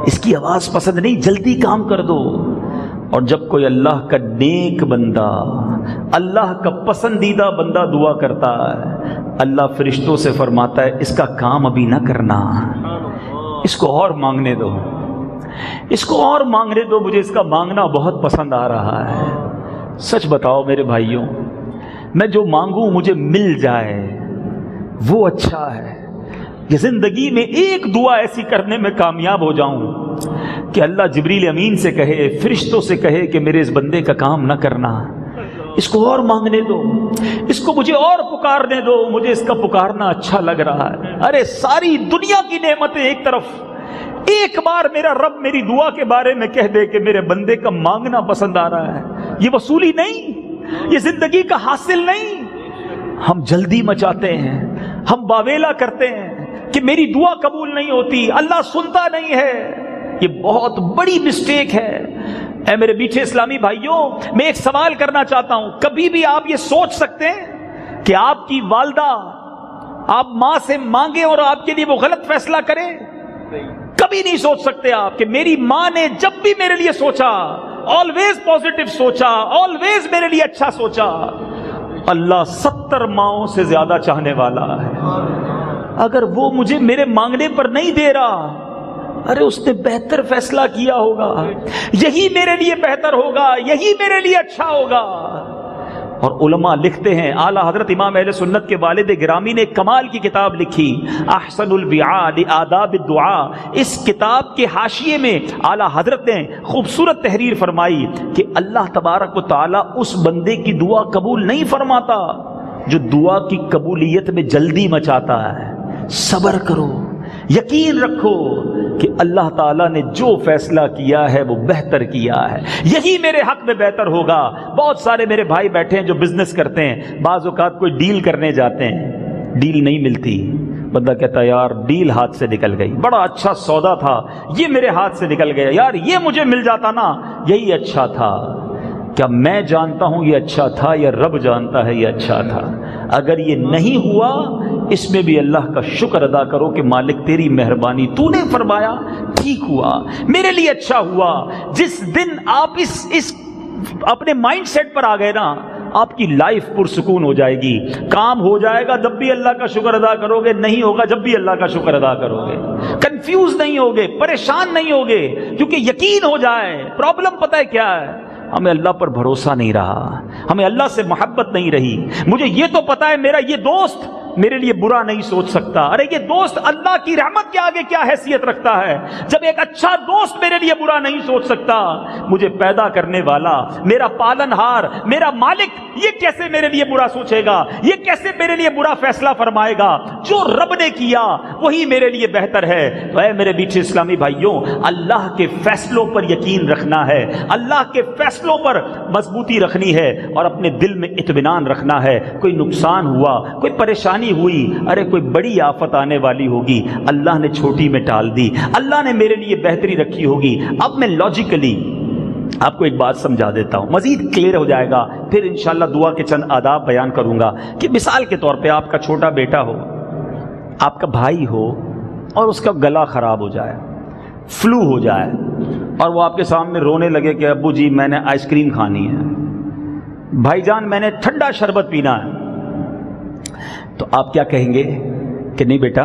اس کی آواز پسند نہیں، جلدی کام کر دو۔ اور جب کوئی اللہ کا نیک بندہ، اللہ کا پسندیدہ بندہ دعا کرتا ہے، اللہ فرشتوں سے فرماتا ہے اس کا کام ابھی نہ کرنا، اس کو اور مانگنے دو، اس کو اور مانگنے دو، مجھے اس کا مانگنا بہت پسند آ رہا ہے۔ سچ بتاؤ میرے بھائیوں، میں جو مانگوں مجھے مل جائے وہ اچھا ہے کہ زندگی میں ایک دعا ایسی کرنے میں کامیاب ہو جاؤں کہ اللہ جبریل امین سے کہے، فرشتوں سے کہے کہ میرے اس بندے کا کام نہ کرنا، اس کو اور مانگنے دو، اس کو مجھے اور پکارنے دو، مجھے اس کا پکارنا اچھا لگ رہا ہے۔ ارے ساری دنیا کی نعمتیں ایک طرف، ایک بار میرا رب میری دعا کے بارے میں کہہ دے کہ میرے بندے کا مانگنا پسند آ رہا ہے، یہ وصولی نہیں، یہ زندگی کا حاصل نہیں۔ ہم جلدی مچاتے ہیں، ہم باویلا کرتے ہیں کہ میری دعا قبول نہیں ہوتی، اللہ سنتا نہیں ہے، یہ بہت بڑی مسٹیک ہے۔ اے میرے میٹھے اسلامی بھائیوں، میں ایک سوال کرنا چاہتا ہوں، کبھی بھی آپ یہ سوچ سکتے ہیں کہ آپ کی والدہ آپ ماں سے مانگے اور آپ کے لیے وہ غلط فیصلہ کرے؟ کبھی نہیں سوچ سکتے آپ کہ میری ماں نے جب بھی میرے لیے سوچا، آلویز پازیٹیو سوچا، آلویز میرے لیے اچھا سوچا۔ اللہ 70 ماؤں سے زیادہ چاہنے والا ہے، اگر وہ مجھے میرے مانگنے پر نہیں دے رہا ارے اس نے بہتر فیصلہ کیا ہوگا، یہی میرے لیے بہتر ہوگا، یہی میرے لیے اچھا ہوگا۔ اور علماء لکھتے ہیں، اعلیٰ حضرت امام اہل سنت کے والد گرامی نے کمال کی کتاب لکھی احسن البیعاء لآداب الدعاء۔ اس کتاب کے حاشیے میں اعلیٰ حضرت نے خوبصورت تحریر فرمائی کہ اللہ تبارک و تعالیٰ اس بندے کی دعا قبول نہیں فرماتا جو دعا کی قبولیت میں جلدی مچاتا ہے۔ صبر کرو، یقین رکھو کہ اللہ تعالیٰ نے جو فیصلہ کیا ہے وہ بہتر کیا ہے، یہی میرے حق میں بہتر ہوگا۔ بہت سارے میرے بھائی بیٹھے ہیں جو بزنس کرتے ہیں، بعض اوقات کوئی ڈیل کرنے جاتے ہیں، ڈیل نہیں ملتی، بندہ کہتا ہے یار ڈیل ہاتھ سے نکل گئی، بڑا اچھا سودا تھا، یہ میرے ہاتھ سے نکل گیا، یار یہ مجھے مل جاتا نا، یہی اچھا تھا۔ کیا میں جانتا ہوں یہ اچھا تھا یا رب جانتا ہے یہ اچھا تھا؟ اگر یہ نہیں ہوا اس میں بھی اللہ کا شکر ادا کرو کہ مالک تیری مہربانی، تو نے فرمایا ٹھیک ہوا، میرے لیے اچھا ہوا۔ جس دن آپ اس اپنے مائنڈ سیٹ پر آ گئے نا، آپ کی لائف پرسکون ہو جائے گی، کام ہو جائے گا جب بھی اللہ کا شکر ادا کرو گے، نہیں ہوگا جب بھی اللہ کا شکر ادا کرو گے، کنفیوز نہیں ہوگے، پریشان نہیں ہوگے، کیونکہ یقین ہو جائے۔ پرابلم پتہ ہے کیا ہے؟ ہمیں اللہ پر بھروسہ نہیں رہا، ہمیں اللہ سے محبت نہیں رہی۔ مجھے یہ تو پتا ہے میرا یہ دوست میرے لیے برا نہیں سوچ سکتا، ارے یہ دوست اللہ کی رحمت کے آگے کیا حیثیت رکھتا ہے؟ جب ایک اچھا دوست میرے لیے برا نہیں سوچ سکتا، مجھے پیدا کرنے والا، میرا پالن ہار، میرا مالک یہ کیسے میرے لیے برا سوچے گا؟ یہ کیسے میرے لیے برا فیصلہ فرمائے گا؟ جو رب نے کیا وہی میرے لیے بہتر ہے۔ تو اے میرے میٹھے اسلامی بھائیوں، اللہ کے فیصلوں پر یقین رکھنا ہے، اللہ کے فیصلوں پر مضبوطی رکھنی ہے اور اپنے دل میں اطمینان رکھنا ہے۔ کوئی نقصان ہوا، کوئی پریشانی ہوئی، ارے کوئی بڑی آفت آنے والی ہوگی، اللہ نے چھوٹی میں ٹال دی، اللہ نے میرے لیے بہتری رکھی ہوگی۔ اب میں لاجیکلی آپ کو ایک بات سمجھا دیتا ہوں، مزید کلیئر ہو جائے گا، پھر انشاءاللہ دعا کے چند آداب بیان کروں گا۔ کہ مثال کے طور پہ آپ کا چھوٹا بیٹا ہو، آپ کا بھائی ہو، اور اس کا گلا خراب ہو جائے، فلو ہو جائے، اور وہ آپ کے سامنے رونے لگے کہ ابو جی میں نے آئس کریم کھانی ہے، بھائی جان میں نے ٹھنڈا شربت پینا ہے، تو آپ کیا کہیں گے کہ نہیں بیٹا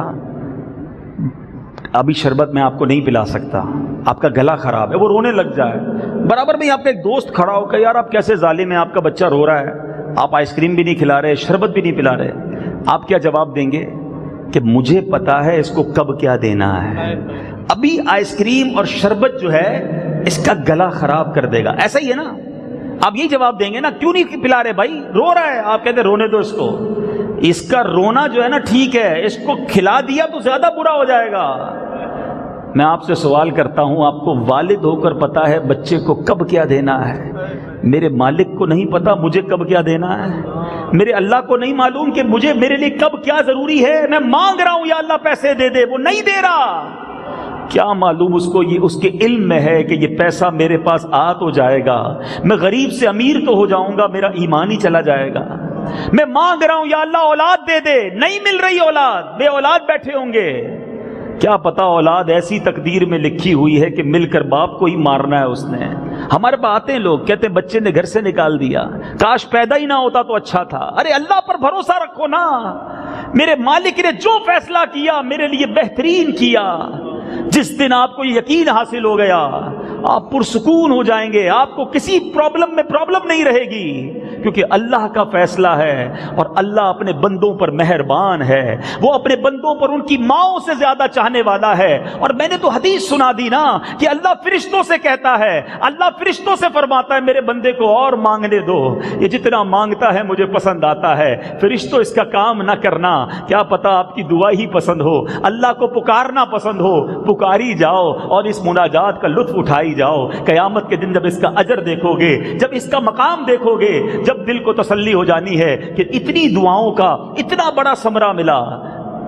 ابھی شربت میں آپ کو نہیں پلا سکتا، آپ کا گلا خراب ہے، وہ رونے لگ جائے۔ برابر میں آپ کا ایک دوست کھڑا ہو کہ یار آپ کیسے ظالم ہیں، آپ کا بچہ رو رہا ہے، آپ آئس کریم بھی نہیں کھلا رہے، شربت بھی نہیں پلا رہے، آپ کیا جواب دیں گے؟ کہ مجھے پتا ہے اس کو کب کیا دینا ہے، ابھی آئس کریم اور شربت جو ہے اس کا گلا خراب کر دے گا، ایسا ہی ہے نا؟ آپ یہی جواب دیں گے نا، کیوں نہیں پلا رہے بھائی، رو رہا ہے، آپ کہتے رونے دو اس کو، اس کا رونا جو ہے نا ٹھیک ہے، اس کو کھلا دیا تو زیادہ برا ہو جائے گا۔ میں آپ سے سوال کرتا ہوں، آپ کو والد ہو کر پتا ہے بچے کو کب کیا دینا ہے؟ میرے مالک کو نہیں پتا مجھے کب کیا دینا ہے؟ میرے اللہ کو نہیں معلوم کہ مجھے میرے لیے کب کیا ضروری ہے؟ میں مانگ رہا ہوں یا اللہ پیسے دے دے، وہ نہیں دے رہا، کیا معلوم اس کو یہ اس کے علم میں ہے کہ یہ پیسہ میرے پاس آ تو جائے گا، میں غریب سے امیر تو ہو جاؤں گا، میرا ایمان ہی چلا جائے گا۔ میں مانگ رہا ہوں یا اللہ اولاد دے دے، نہیں مل رہی اولاد، بے اولاد بیٹھے ہوں گے، کیا پتا اولاد ایسی تقدیر میں لکھی ہوئی ہے کہ مل کر باپ کو ہی مارنا ہے اس نے۔ ہمارے پاس آتے ہیں لوگ کہتے ہیں بچے نے گھر سے نکال دیا، کاش پیدا ہی نہ ہوتا تو اچھا تھا۔ ارے اللہ پر بھروسہ رکھو نا، میرے مالک نے جو فیصلہ کیا میرے لیے بہترین کیا۔ جس دن آپ کو یقین حاصل ہو گیا آپ پرسکون ہو جائیں گے، آپ کو کسی پرابلم نہیں رہے گی، کیونکہ اللہ کا فیصلہ ہے اور اللہ اپنے بندوں پر مہربان ہے، وہ اپنے بندوں پر ان کی ماؤں سے زیادہ چاہنے والا ہے۔ اور میں نے تو حدیث سنا دی نا کہ اللہ فرشتوں سے کہتا ہے، اللہ فرشتوں سے فرماتا ہے میرے بندے کو اور مانگنے دو، یہ جتنا مانگتا ہے مجھے پسند آتا ہے۔ فرشتوں اس کا کام نہ کرنا، کیا پتا آپ کی دعا ہی پسند ہو، اللہ کو پکارنا پسند ہو، پکاری جاؤ اور اس مناجات کا لطف اٹھائی جاؤ۔ قیامت کے دن جب اس کا اجر دیکھو گے، جب اس کا مقام دیکھو گے، جب دل کو تسلی ہو جانی ہے کہ اتنی دعاؤں کا اتنا بڑا ثمرہ ملا۔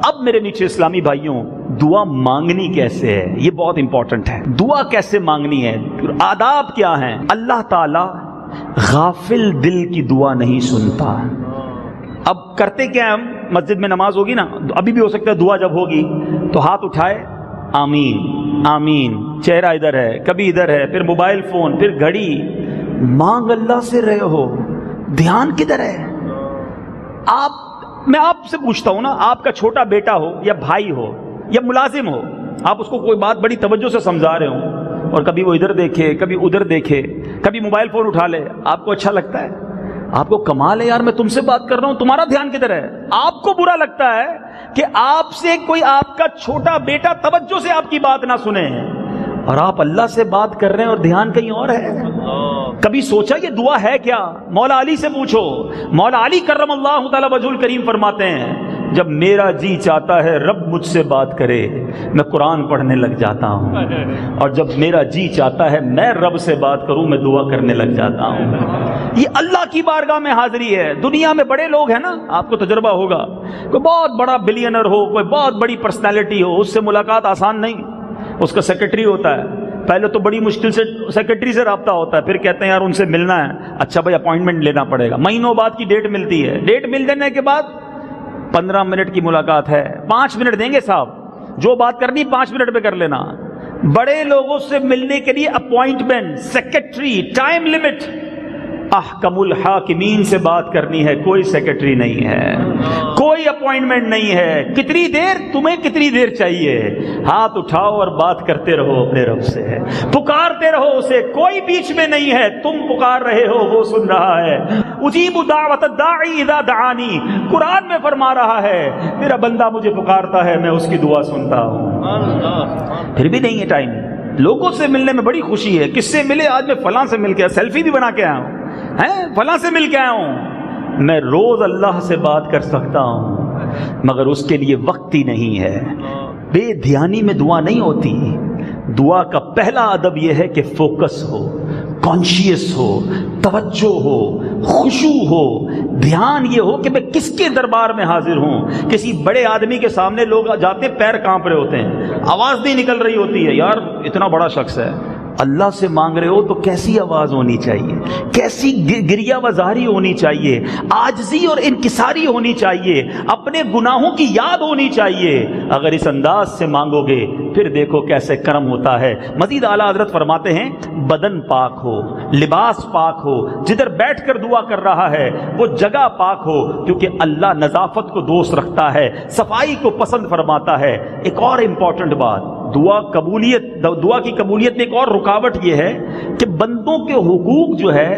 اب میرے نیچے اسلامی بھائیوں، دعا مانگنی کیسے ہے یہ بہت امپورٹنٹ ہے۔ دعا کیسے مانگنی ہے، آداب کیا ہیں؟ اللہ تعالی غافل دل کی دعا نہیں سنتا۔ اب کرتے کیا ہم، مسجد میں نماز ہوگی نا، ابھی بھی ہو سکتا ہے دعا جب ہوگی تو ہاتھ اٹھائے آمین آمین، چہرہ ادھر ہے کبھی ادھر ہے، پھر موبائل فون، پھر گھڑی، مانگ اللہ سے رہے ہو، دھیان کدھر ہے؟ میں آپ سے پوچھتا ہوں نا، آپ کا چھوٹا بیٹا ہو یا بھائی ہو یا ملازم ہو، آپ اس کو کوئی بات بڑی توجہ سے سمجھا رہے ہوں اور کبھی وہ ادھر دیکھے کبھی ادھر دیکھے کبھی موبائل فون اٹھا لے، آپ کو اچھا لگتا ہے؟ آپ کو کمال ہے یار، میں تم سے بات کر رہا ہوں، تمہارا دھیان کدھر ہے؟ آپ کو برا لگتا ہے کہ آپ سے کوئی آپ کا چھوٹا بیٹا توجہ سے آپ کی بات نہ سنے، اور آپ اللہ سے بات کر رہے ہیں اور دھیان کہیں اور ہے۔ کبھی سوچا یہ دعا ہے کیا؟ مولا علی سے پوچھو، مولا علی کرم اللہ تعالی وجہ الکریم فرماتے ہیں جب میرا جی چاہتا ہے رب مجھ سے بات کرے میں قرآن پڑھنے لگ جاتا ہوں، اور جب میرا جی چاہتا ہے میں رب سے بات کروں میں دعا کرنے لگ جاتا ہوں۔ یہ اللہ کی بارگاہ میں حاضری ہے۔ دنیا میں بڑے لوگ ہیں نا، آپ کو تجربہ ہوگا، کوئی بہت بڑا بلینئر ہو، کوئی بہت بڑی پرسنالٹی ہو، اس سے ملاقات آسان نہیں۔ اس کا سیکرٹری ہوتا ہے، پہلے تو بڑی مشکل سے سیکرٹری سے رابطہ ہوتا ہے، پھر کہتے ہیں یار ان سے ملنا ہے، اچھا بھائی اپوائنٹمنٹ لینا پڑے گا، مہینوں بعد کی ڈیٹ ملتی ہے، ڈیٹ مل جانے کے بعد 15 منٹ کی ملاقات ہے، 5 منٹ دیں گے صاحب، جو بات کرنی 5 منٹ پہ کر لینا۔ بڑے لوگوں سے ملنے کے لیے اپوائنٹمنٹ، سیکرٹری، ٹائم لمٹ۔ احکم الحاکمین سے بات کرنی ہے، کوئی سیکرٹری نہیں ہے، کوئی اپوائنٹمنٹ نہیں ہے۔ کتنی دیر؟ تمہیں کتنی دیر چاہیے؟ ہاتھ اٹھاؤ اور بات کرتے رہو اپنے رب سے، پکارتے رہو اسے، کوئی بیچ میں نہیں ہے، تم پکار رہے ہو وہ سن رہا ہے۔ اجیب دعوت الداعی اذا دعانی، قرآن میں فرما رہا ہے میرا بندہ مجھے پکارتا ہے میں اس کی دعا سنتا ہوں۔ پھر بھی نہیں ہے ٹائم۔ لوگوں سے ملنے میں بڑی خوشی ہے، کس سے ملے؟ آج میں فلاں سے مل کے سیلفی بھی بنا کے آیا ہوں، فلاں سے مل کے آیا ہوں۔ میں روز اللہ سے بات کر سکتا ہوں مگر اس کے لیے وقت ہی نہیں ہے۔ بے دھیانی میں دعا نہیں ہوتی۔ دعا کا پہلا ادب یہ ہے کہ فوکس ہو، کانشیس ہو، توجہ ہو، خشوع ہو، دھیان یہ ہو کہ میں کس کے دربار میں حاضر ہوں۔ کسی بڑے آدمی کے سامنے لوگ جاتے پیر کانپ رہے ہوتے ہیں، آواز نہیں نکل رہی ہوتی ہے، یار اتنا بڑا شخص ہے۔ اللہ سے مانگ رہے ہو تو کیسی آواز ہونی چاہیے، کیسی گریہ وزاری ہونی چاہیے، عاجزی اور انکساری ہونی چاہیے، اپنے گناہوں کی یاد ہونی چاہیے۔ اگر اس انداز سے مانگو گے پھر دیکھو کیسے کرم ہوتا ہے۔ مزید اعلیٰ حضرت فرماتے ہیں بدن پاک ہو، لباس پاک ہو، جدھر بیٹھ کر دعا کر رہا ہے وہ جگہ پاک ہو، کیونکہ اللہ نظافت کو دوست رکھتا ہے، صفائی کو پسند فرماتا ہے۔ ایک اور امپورٹنٹ بات، دعا کی قبولیت میں ایک اور رکاوٹ یہ ہے کہ بندوں کے حقوق جو ہے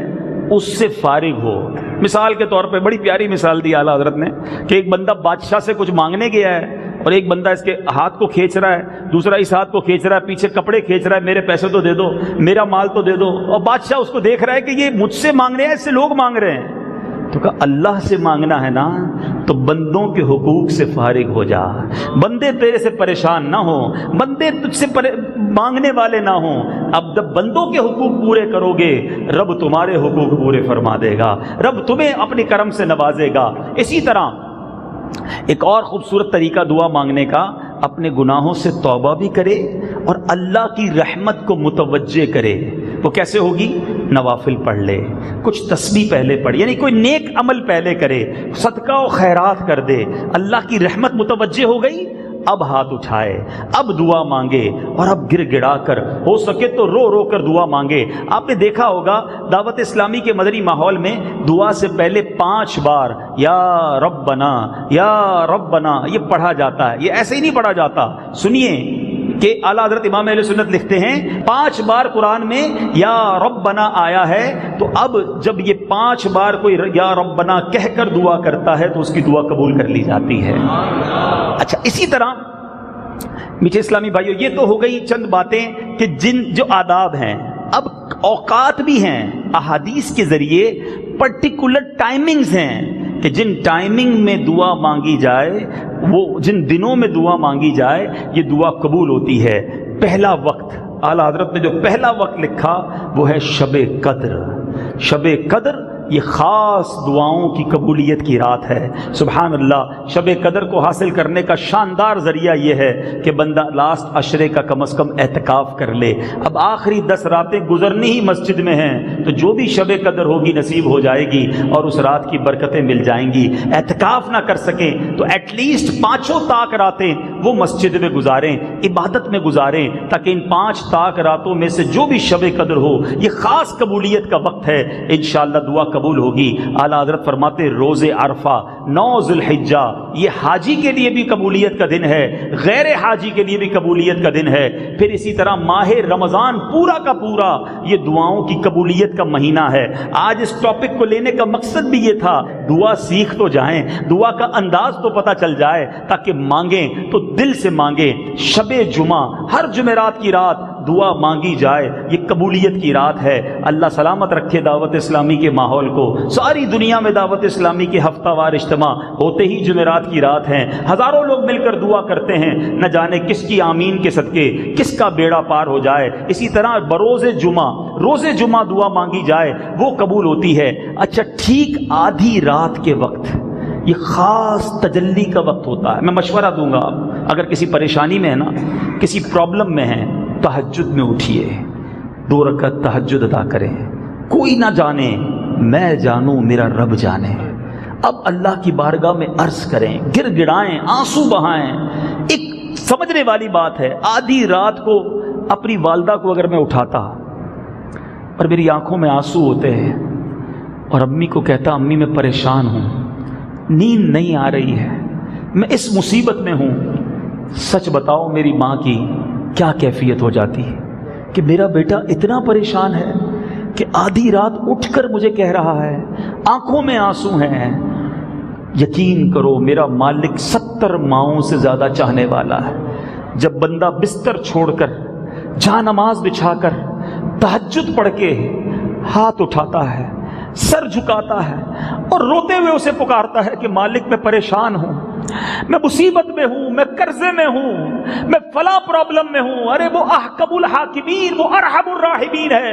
اس سے فارغ ہو۔ مثال کے طور پہ بڑی پیاری مثال دی اعلیٰ حضرت نے کہ ایک بندہ بادشاہ سے کچھ مانگنے گیا ہے اور ایک بندہ اس کے ہاتھ کو کھینچ رہا ہے، دوسرا اس ہاتھ کو کھینچ رہا ہے، پیچھے کپڑے کھینچ رہا ہے، میرے پیسے تو دے دو، میرا مال تو دے دو، اور بادشاہ اس کو دیکھ رہا ہے کہ یہ مجھ سے مانگ رہے ہیں، اس سے لوگ مانگ رہے ہیں۔ تو کہا اللہ سے مانگنا ہے نا تو بندوں کے حقوق سے فارغ ہو جا، بندے تیرے سے پریشان نہ ہوں، بندے تجھ سے مانگنے والے نہ ہوں۔ اب جب بندوں کے حقوق پورے کرو گے رب تمہارے حقوق پورے فرما دے گا، رب تمہیں اپنے کرم سے نوازے گا۔ اسی طرح ایک اور خوبصورت طریقہ دعا مانگنے کا، اپنے گناہوں سے توبہ بھی کرے اور اللہ کی رحمت کو متوجہ کرے۔ وہ کیسے ہوگی؟ نوافل پڑھ لے، کچھ تسبیح پہلے پڑھ، یعنی کوئی نیک عمل پہلے کرے، صدقہ و خیرات کر دے۔ اللہ کی رحمت متوجہ ہو گئی، اب ہاتھ اٹھائے، اب دعا مانگے، اور اب گر گڑا کر ہو سکے تو رو رو کر دعا مانگے۔ آپ نے دیکھا ہوگا دعوت اسلامی کے مدنی ماحول میں دعا سے پہلے 5 بار یا ربنا یا ربنا یہ پڑھا جاتا ہے، یہ ایسے ہی نہیں پڑھا جاتا۔ سنیے کہ اعلیٰ حضرت امام اہل سنت لکھتے ہیں 5 بار قرآن میں یا ربنا آیا ہے، تو اب جب یہ 5 بار کوئی یا ربنا کہہ کر دعا کرتا ہے تو اس کی دعا قبول کر لی جاتی ہے۔ اچھا، اسی طرح میٹھے اسلامی بھائیو، یہ تو ہو گئی چند باتیں کہ جو آداب ہیں۔ اب اوقات بھی ہیں، احادیث کے ذریعے پرٹیکولر ٹائمنگز ہیں کہ جن ٹائمنگ میں دعا مانگی جائے، وہ جن دنوں میں دعا مانگی جائے یہ دعا قبول ہوتی ہے۔ پہلا وقت، اعلیٰ حضرت نے جو پہلا وقت لکھا وہ ہے شب قدر۔ شب قدر یہ خاص دعاؤں کی قبولیت کی رات ہے۔ سبحان اللہ، شب قدر کو حاصل کرنے کا شاندار ذریعہ یہ ہے کہ بندہ لاسٹ عشرے کا کم از کم اعتکاف کر لے۔ اب آخری 10 راتیں گزرنی ہی مسجد میں ہیں تو جو بھی شب قدر ہوگی نصیب ہو جائے گی اور اس رات کی برکتیں مل جائیں گی۔ اعتکاف نہ کر سکیں تو ایٹ لیسٹ 5 تاک راتیں وہ مسجد میں گزاریں، عبادت میں گزاریں، تاکہ ان 5 تاک راتوں میں سے جو بھی شب قدر ہو یہ خاص قبولیت کا وقت ہے۔ انشاءاللہ دعا قبول ہوگی. اعلیٰ حضرت فرماتے روز عرفہ 9 ذوالحجہ یہ حاجی کے لیے بھی قبولیت کا دن ہے, غیر حاجی کے لیے بھی قبولیت کا دن ہے. پھر اسی طرح ماہ رمضان پورا کا پورا یہ دعاؤں کی قبولیت کا مہینہ ہے. آج اس ٹاپک کو لینے کا مقصد بھی یہ تھا, دعا سیکھ تو جائیں, دعا کا انداز تو پتہ چل جائے, تاکہ مانگیں تو دل سے مانگیں. شب جمعہ ہر جمعرات کی رات دعا مانگی جائے, یہ قبولیت کی رات ہے. اللہ سلامت رکھے دعوت اسلامی کے ماحول کو. ساری دنیا میں دعوت اسلامی کے ہفتہ وار اجتماع ہوتے ہی جمعرات کی رات ہیں, ہزاروں لوگ مل کر دعا کرتے ہیں, نہ جانے کس کی آمین کے صدقے کس کا بیڑا پار ہو جائے. اسی طرح بروز جمعہ, روز جمعہ دعا مانگی جائے وہ قبول ہوتی ہے. اچھا ٹھیک آدھی رات کے وقت یہ خاص تجلی کا وقت ہوتا ہے. میں مشورہ دوں گا, اگر کسی پریشانی میں ہے نا, کسی پرابلم میں ہے, تہجد میں اٹھیے, 2 رکعت تہجد ادا کریں. کوئی نہ جانے, میں جانوں میرا رب جانے. اب اللہ کی بارگاہ میں عرض کریں, گر گڑائیں, آنسو بہائیں. ایک سمجھنے والی بات ہے, آدھی رات کو اپنی والدہ کو اگر میں اٹھاتا اور میری آنکھوں میں آنسو ہوتے ہیں اور امی کو کہتا امی میں پریشان ہوں, نیند نہیں آ رہی ہے, میں اس مصیبت میں ہوں, سچ بتاؤ میری ماں کی کیا کیفیت ہو جاتی ہے کہ میرا بیٹا اتنا پریشان ہے کہ آدھی رات اٹھ کر مجھے کہہ رہا ہے, آنکھوں میں آنسو ہیں. یقین کرو میرا مالک 70 ماؤں سے زیادہ چاہنے والا ہے. جب بندہ بستر چھوڑ کر جہاں نماز بچھا کر تہجد پڑھ کے ہاتھ اٹھاتا ہے, سر جھکاتا ہے اور روتے ہوئے اسے پکارتا ہے کہ مالک میں پریشان ہوں, میں مصیبت میں ہوں, میں قرضے میں ہوں, میں فلاں پرابلم میں ہوں. ارے وہ احکم الحاکمین, وہ ارحم الراحمین ہے,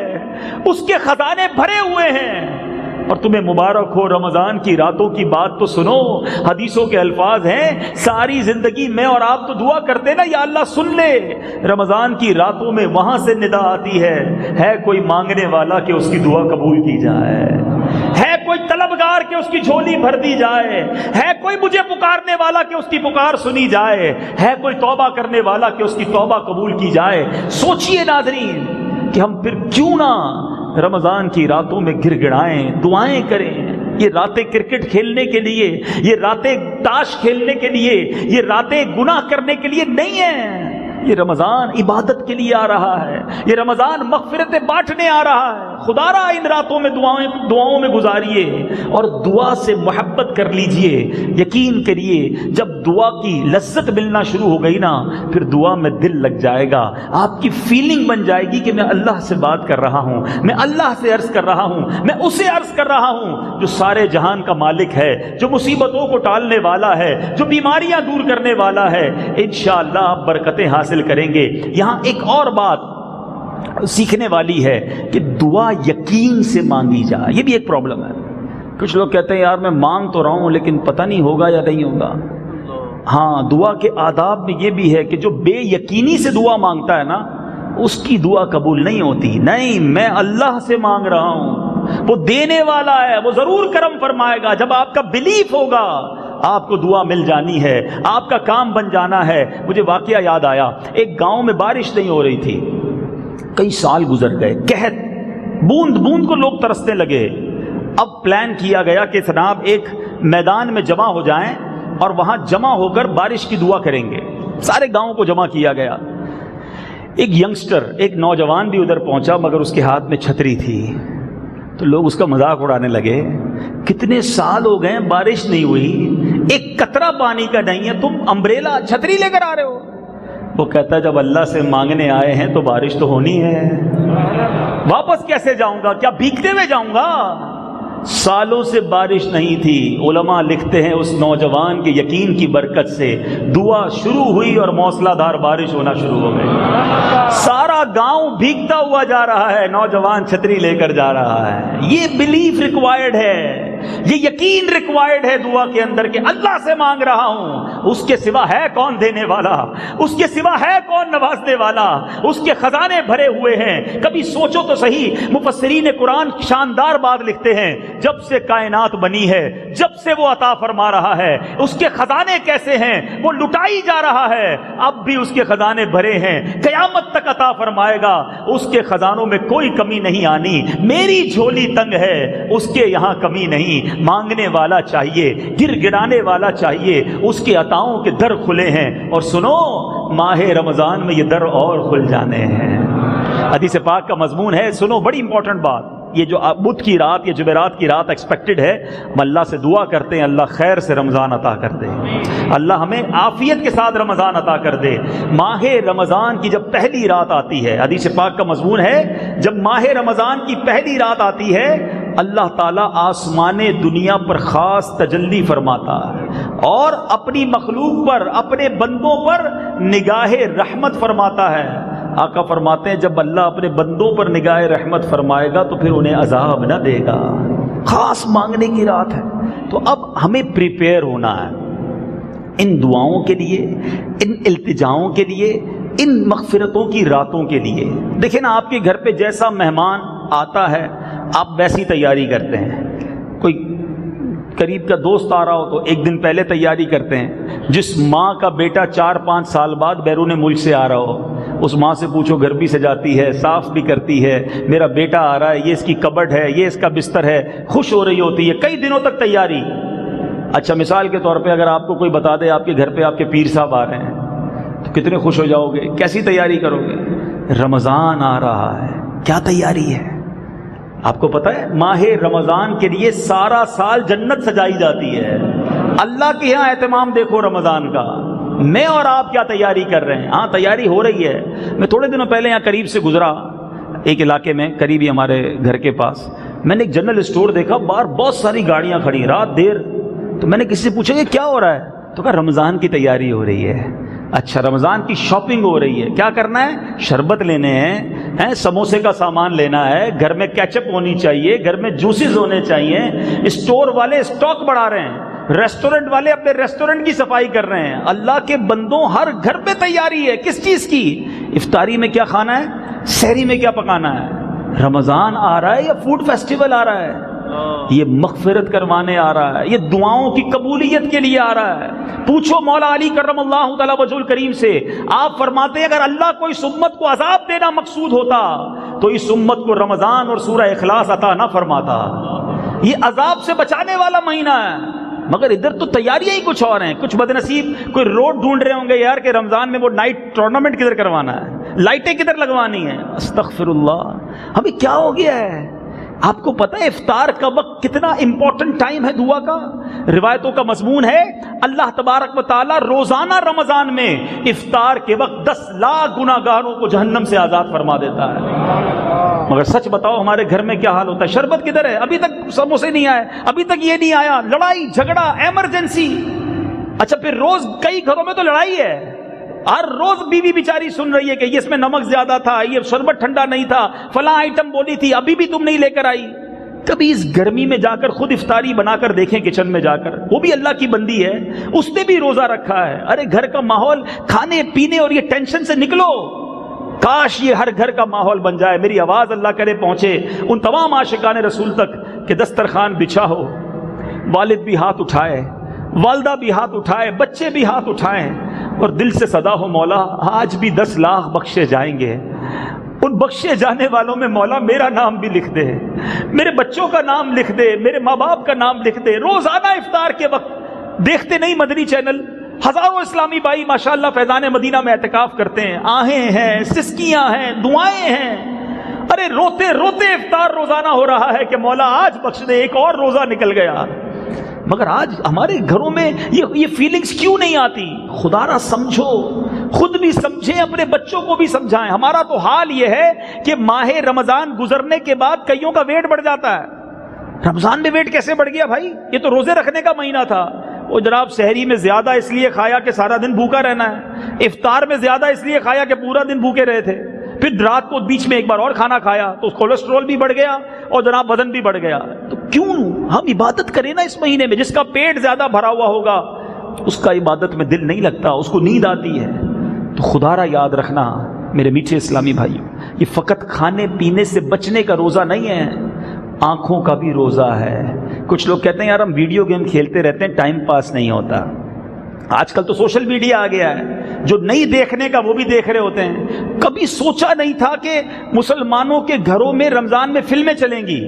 اس کے خزانے بھرے ہوئے ہیں. اور تمہیں مبارک ہو, رمضان کی راتوں کی بات تو سنو. حدیثوں کے الفاظ ہیں, ساری زندگی میں اور آپ تو دعا کرتے نا یا اللہ سن لے. رمضان کی راتوں میں وہاں سے ندا آتی ہے کوئی مانگنے والا کہ اس کی دعا قبول کی جائے, ہے کوئی طلبگار کہ اس کی جھولی بھر دی جائے, ہے کوئی مجھے پکارنے والا کہ اس کی پکار سنی جائے, ہے کوئی توبہ کرنے والا کہ اس کی توبہ قبول کی جائے. سوچئے ناظرین کہ ہم پھر کیوں نہ رمضان کی راتوں میں گر گڑائیں, دعائیں کریں. یہ راتیں کرکٹ کھیلنے کے لیے, یہ راتیں تاش کھیلنے کے لیے, یہ راتیں گناہ کرنے کے لیے نہیں ہیں. یہ رمضان عبادت کے لیے آ رہا ہے, یہ رمضان مغفرتیں بانٹنے آ رہا ہے. خدا را ان راتوں میں دعاؤں میں گزاریے اور دعا سے محبت کر لیجئے. یقین کریے جب دعا کی لذت ملنا شروع ہو گئی نا, پھر دعا میں دل لگ جائے گا. آپ کی فیلنگ بن جائے گی کہ میں اللہ سے بات کر رہا ہوں, میں اللہ سے عرض کر رہا ہوں, میں اسے عرض کر رہا ہوں جو سارے جہان کا مالک ہے, جو مصیبتوں کو ٹالنے والا ہے, جو بیماریاں دور کرنے والا ہے. انشاءاللہ آپ برکتیں حاصل کریں گے. یہاں ایک اور بات سیکھنے والی ہے کہ دعا یقین سے مانگی جائے. یہ بھی ایک پرابلم ہے. کچھ لوگ کہتے ہیں یار میں مانگ تو رہا ہوں لیکن پتہ نہیں ہوگا یا نہیں ہوگا. ہاں, دعا کے آداب میں یہ بھی ہے کہ جو بے یقینی سے دعا مانگتا ہے نا, اس کی دعا قبول نہیں ہوتی. نہیں, میں اللہ سے مانگ رہا ہوں, وہ دینے والا ہے, وہ ضرور کرم فرمائے گا. جب آپ کا بلیف ہوگا آپ کو دعا مل جانی ہے, آپ کا کام بن جانا ہے. مجھے واقعہ یاد آیا, ایک گاؤں میں بارش نہیں ہو رہی تھی, کئی سال گزر گئے, قحط, بوند بوند کو لوگ ترسنے لگے. اب پلان کیا گیا کہ جناب ایک میدان میں جمع ہو جائیں اور وہاں جمع ہو کر بارش کی دعا کریں گے. سارے گاؤں کو جمع کیا گیا. ایک ینگسٹر, ایک نوجوان بھی ادھر پہنچا مگر اس کے ہاتھ میں چھتری تھی. تو لوگ اس کا مذاق اڑانے لگے, کتنے سال ہو گئے بارش نہیں ہوئی, ایک قطرہ پانی کا نہیں ہے, تم امبریلا چھتری لے کر آ رہے ہو. وہ کہتا ہے جب اللہ سے مانگنے آئے ہیں تو بارش تو ہونی ہے, واپس کیسے جاؤں گا, کیا بھیگتے ہوئے جاؤں گا. سالوں سے بارش نہیں تھی. علماء لکھتے ہیں اس نوجوان کے یقین کی برکت سے دعا شروع ہوئی اور موسلا دھار بارش ہونا شروع ہو گئی. سارا گاؤں بھیگتا ہوا جا رہا ہے, نوجوان چھتری لے کر جا رہا ہے. یہ بلیف ریکوائرڈ ہے. یہ یقین ریکوائرڈ ہے دعا کے اندر کہ اللہ سے مانگ رہا ہوں، اس کے سوا ہے کون دینے والا، اس کے سوا ہے کون نوازنے والا، اس کے خزانے بھرے ہوئے ہیں۔ کبھی سوچو تو صحیح، مفسرین قرآن شاندار بات لکھتے ہیں، جب سے کائنات بنی ہے، جب سے وہ عطا فرما رہا ہے، اس کے خزانے کیسے ہیں، وہ لٹائی جا رہا ہے، اب بھی اس کے خزانے بھرے ہیں، قیامت تک عطا فرمائے گا، اس کے خزانوں میں کوئی کمی نہیں آنی۔ میری جھولی تنگ ہے، اس کے یہاں کمی نہیں، مانگنے والا چاہیے، گر گرانے والا چاہیے، اس کے عطاؤں کے در کھلے ہیں۔ اور سنو، ماہ رمضان میں یہ در اور کھل جانے ہیں۔ حدیث پاک کا مضمون ہے، سنو بڑی امپورٹنٹ بات، یہ جو بدھ کی رات، یہ جمعرات کی رات ایکسپیکٹڈ ہے، ہم اللہ سے دعا کرتے ہیں اللہ خیر سے رمضان عطا کر دے، اللہ ہمیں عافیت کے ساتھ رمضان عطا کر دے۔ ماہ رمضان کی جب پہلی رات آتی ہے، حدیث پاک کا مضمون ہے، جب ماہ رمضان کی پہلی رات آتی ہے، اللہ تعالیٰ آسمان دنیا پر خاص تجلی فرماتا ہے اور اپنی مخلوق پر، اپنے بندوں پر نگاہ رحمت فرماتا ہے۔ آقا فرماتے ہیں جب اللہ اپنے بندوں پر نگاہ رحمت فرمائے گا تو پھر انہیں عذاب نہ دے گا۔ خاص مانگنے کی رات ہے، تو اب ہمیں پریپیئر ہونا ہے ان دعاؤں کے لیے، ان التجاؤں کے لیے، ان مغفرتوں کی راتوں کے لیے۔ دیکھیں نا، آپ کے گھر پہ جیسا مہمان آتا ہے آپ ویسی تیاری کرتے ہیں۔ کوئی قریب کا دوست آ رہا ہو تو ایک دن پہلے تیاری کرتے ہیں۔ جس ماں کا بیٹا 4-5 سال بعد بیرون ملک سے آ رہا ہو، اس ماں سے پوچھو، گھر بھی سجاتی ہے، صاف بھی کرتی ہے، میرا بیٹا آ رہا ہے، یہ اس کی کبڈ ہے، یہ اس کا بستر ہے، خوش ہو رہی ہوتی ہے، کئی دنوں تک تیاری۔ اچھا، مثال کے طور پہ اگر آپ کو کوئی بتا دے آپ کے گھر پہ آپ کے پیر صاحب آ رہے ہیں تو کتنے خوش ہو جاؤ گے، کیسی تیاری کرو گے؟ رمضان آ رہا ہے، کیا تیاری ہے؟ آپ کو پتہ ہے ماہ رمضان کے لیے سارا سال جنت سجائی جاتی ہے۔ اللہ کے یہاں اہتمام دیکھو رمضان کا، میں اور آپ کیا تیاری کر رہے ہیں؟ ہاں تیاری ہو رہی ہے۔ میں تھوڑے دنوں پہلے یہاں قریب سے گزرا، ایک علاقے میں قریب ہی ہمارے گھر کے پاس، میں نے ایک جنرل اسٹور دیکھا، باہر بہت ساری گاڑیاں کھڑی، رات دیر۔ تو میں نے کسی سے پوچھا یہ کیا ہو رہا ہے؟ تو کہا رمضان کی تیاری ہو رہی ہے۔ اچھا، رمضان کی شاپنگ ہو رہی ہے، کیا کرنا ہے؟ شربت لینے ہیں، سموسے کا سامان لینا ہے، گھر میں کیچپ ہونی چاہیے، گھر میں جوسز ہونے چاہیے، اسٹور والے اسٹاک بڑھا رہے ہیں، ریسٹورنٹ والے اپنے ریسٹورنٹ کی صفائی کر رہے ہیں۔ اللہ کے بندوں، ہر گھر پہ تیاری ہے، کس چیز کی؟ افطاری میں کیا کھانا ہے، سحری میں کیا پکانا ہے۔ رمضان آ رہا ہے یا فوڈ فیسٹیول آ رہا ہے؟ یہ مغفرت کروانے آ رہا ہے، یہ دعاؤں کی قبولیت کے لیے آ رہا ہے۔ پوچھو مولا علی کرم اللہ تعالی وجہ الکریم سے، آپ فرماتے ہیں اگر اللہ کو اس امت کو عذاب دینا مقصود ہوتا تو اس امت کو رمضان اور سورہ اخلاص عطا نہ فرماتا۔ یہ عذاب سے بچانے والا مہینہ ہے، مگر ادھر تو تیاریاں ہی کچھ اور ہیں۔ کچھ بد نصیب کوئی روڈ ڈھونڈ رہے ہوں گے یار کہ رمضان میں وہ نائٹ ٹورنامنٹ کدھر کروانا ہے، لائٹیں کدھر لگوانی ہیں۔ استغفر اللہ، ہمیں کیا ہو گیا ہے؟ آپ کو پتہ ہے افطار کا وقت کتنا امپورٹنٹ ٹائم ہے دعا کا؟ روایتوں کا مضمون ہے اللہ تبارک و تعالی روزانہ رمضان میں افطار کے وقت 10 لاکھ گناہگاروں کو جہنم سے آزاد فرما دیتا ہے۔ مگر سچ بتاؤ ہمارے گھر میں کیا حال ہوتا ہے؟ شربت کدھر ہے؟ ابھی تک سموسے نہیں آئے، ابھی تک یہ نہیں آیا، لڑائی جھگڑا ایمرجنسی۔ اچھا پھر روز کئی گھروں میں تو لڑائی ہے، ہر روز بیوی بیچاری سن رہی ہے کہ یہ اس میں نمک زیادہ تھا، یہ شربت ٹھنڈا نہیں تھا، فلاں آئٹم بولی تھی ابھی بھی تم نہیں لے کر آئی۔ کبھی اس گرمی میں جا کر خود افطاری بنا کر دیکھیں کچن میں جا کر، وہ بھی اللہ کی بندی ہے، اس نے بھی روزہ رکھا ہے۔ ارے گھر کا ماحول کھانے پینے اور یہ ٹینشن سے نکلو، کاش یہ ہر گھر کا ماحول بن جائے۔ میری آواز اللہ کرے پہنچے ان تمام عاشقان رسول تک کہ دسترخوان بچھا ہو، والد بھی ہاتھ اٹھائے، والدہ بھی ہاتھ اٹھائے، بچے بھی ہاتھ اٹھائیں اور دل سے صدا ہو مولا آج بھی 10 لاکھ بخشے جائیں گے، ان بخشے جانے والوں میں مولا میرا نام بھی لکھ دے، میرے بچوں کا نام لکھ دے، میرے ماں باپ کا نام لکھ دے۔ روزانہ افطار کے وقت دیکھتے نہیں مدنی چینل؟ ہزاروں اسلامی بھائی ماشاءاللہ فیضان مدینہ میں اعتکاف کرتے ہیں، آہیں ہیں، سسکیاں ہیں، دعائیں ہیں۔ ارے روتے روتے افطار روزانہ ہو رہا ہے کہ مولا آج بخش دے، ایک اور روزہ نکل گیا۔ مگر آج ہمارے گھروں میں یہ فیلنگز کیوں نہیں آتی؟ خدا را سمجھو، خود بھی سمجھیں، اپنے بچوں کو بھی سمجھائیں۔ ہمارا تو حال یہ ہے کہ ماہ رمضان گزرنے کے بعد کئیوں کا ویٹ بڑھ جاتا ہے۔ رمضان میں ویٹ کیسے بڑھ گیا بھائی؟ یہ تو روزے رکھنے کا مہینہ تھا۔ وہ جناب سحری میں زیادہ اس لیے کھایا کہ سارا دن بھوکا رہنا ہے، افطار میں زیادہ اس لیے کھایا کہ پورا دن بھوکے رہے تھے، پھر رات کو بیچ میں ایک بار اور کھانا کھایا تو کولیسٹرول بھی بڑھ گیا اور جناب وزن بھی بڑھ گیا۔ تو کیوں ہم عبادت کریں نا اس مہینے میں. جس کا پیٹ زیادہ بھرا ہوا ہوگا اس کا عبادت میں دل نہیں لگتا, اس کو نیند آتی ہے. تو خدا را یاد رکھنا میرے میٹھے اسلامی بھائیوں, یہ فقط کھانے پینے سے بچنے کا روزہ نہیں ہے, آنکھوں کا بھی روزہ ہے. کچھ لوگ کہتے ہیں یار ہم ویڈیو گیم کھیلتے رہتے ہیں, ٹائم پاس نہیں ہوتا. آج کل تو سوشل میڈیا آ گیا ہے, جو نہیں دیکھنے کا وہ بھی دیکھ رہے ہوتے ہیں. کبھی سوچا نہیں تھا کہ مسلمانوں کے گھروں میں رمضان میں فلمیں چلیں گی,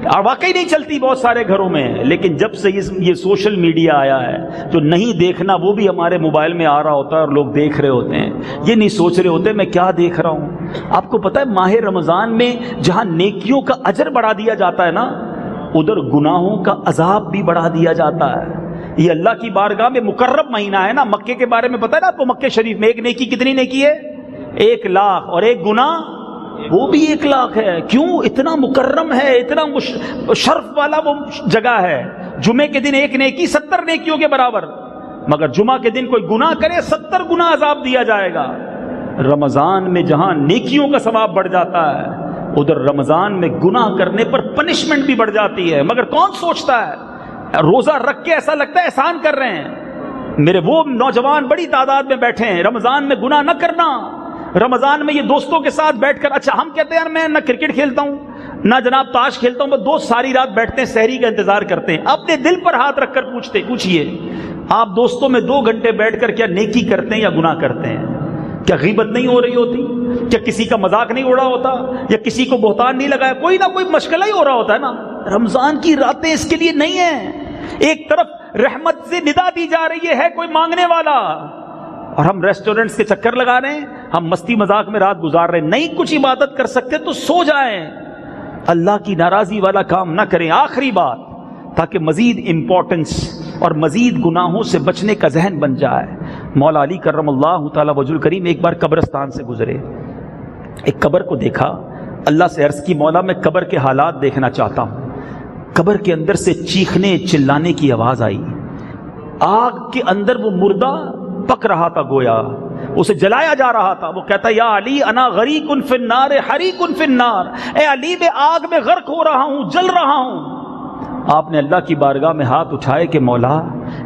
اور واقعی نہیں چلتی بہت سارے گھروں میں. لیکن جب سے یہ سوشل میڈیا آیا ہے, جو نہیں دیکھنا وہ بھی ہمارے موبائل میں آ رہا ہوتا ہے اور لوگ دیکھ رہے ہوتے ہیں. یہ نہیں سوچ رہے ہوتے میں کیا دیکھ رہا ہوں. آپ کو پتہ ہے ماہ رمضان میں جہاں نیکیوں کا اجر بڑھا دیا جاتا ہے نا, ادھر گناہوں کا عذاب بھی بڑھا دیا جاتا ہے. یہ اللہ کی بارگاہ میں مقرب مہینہ ہے نا. مکے کے بارے میں پتہ ہے نا آپ کو, مکے شریف میں ایک نیکی کتنی نیکی ہے؟ 1,00,000, اور ایک گناہ وہ بھی 1,00,000 ہے. کیوں؟ اتنا مکرم ہے, اتنا شرف والا وہ جگہ ہے. جمعے کے دن ایک نیکی 70 نیکیوں کے برابر, مگر جمعہ کے دن کوئی گناہ کرے 70 گنا عذاب دیا جائے گا. رمضان میں جہاں نیکیوں کا ثواب بڑھ جاتا ہے, ادھر رمضان میں گناہ کرنے پر پنشمنٹ بھی بڑھ جاتی ہے. مگر کون سوچتا ہے؟ روزہ رکھ کے ایسا لگتا ہے احسان کر رہے ہیں. میرے وہ نوجوان بڑی تعداد میں بیٹھے ہیں, رمضان میں گناہ نہ کرنا. رمضان میں یہ دوستوں کے ساتھ بیٹھ کر, اچھا ہم کہتے ہیں یار میں نہ کرکٹ کھیلتا ہوں نہ جناب تاش کھیلتا ہوں, بس دوست ساری رات بیٹھتے ہیں, سحری کا انتظار کرتے ہیں. اپنے دل پر ہاتھ رکھ کر پوچھئے آپ دوستوں میں 2 گھنٹے بیٹھ کر کیا نیکی کرتے ہیں یا گناہ کرتے ہیں؟ کیا غیبت نہیں ہو رہی ہوتی؟ کیا کسی کا مذاق نہیں اڑا ہوتا؟ یا کسی کو بہتان نہیں لگایا؟ کوئی نہ کوئی مشغلہ ہی ہو رہا ہوتا ہے نا. رمضان کی راتیں اس کے لیے نہیں ہیں. ایک طرف رحمت سے ندا دی جا رہی ہے کوئی مانگنے والا, اور ہم ریسٹورنٹس کے چکر لگا رہے ہیں, ہم مستی مذاق میں رات گزار رہے ہیں. نہیں کچھ عبادت کر سکتے تو سو جائیں, اللہ کی ناراضی والا کام نہ کریں. آخری بات, تاکہ مزید امپورٹنس اور مزید گناہوں سے بچنے کا ذہن بن جائے. مولا علی کرم اللہ تعالی وجہ الکریم ایک بار قبرستان سے گزرے, ایک قبر کو دیکھا, اللہ سے عرض کی مولا میں قبر کے حالات دیکھنا چاہتا ہوں. قبر کے اندر سے چیخنے چلانے کی آواز آئی. آگ کے اندر وہ مردہ پک رہا تھا, گویا اسے جلایا جا رہا تھا. وہ کہتا یا علی انا غریق فی النار حریق فی النار, اے علی میں آگ میں غرق ہو رہا ہوں, جل رہا ہوں. آپ نے اللہ کی بارگاہ میں ہاتھ اٹھائے کہ مولا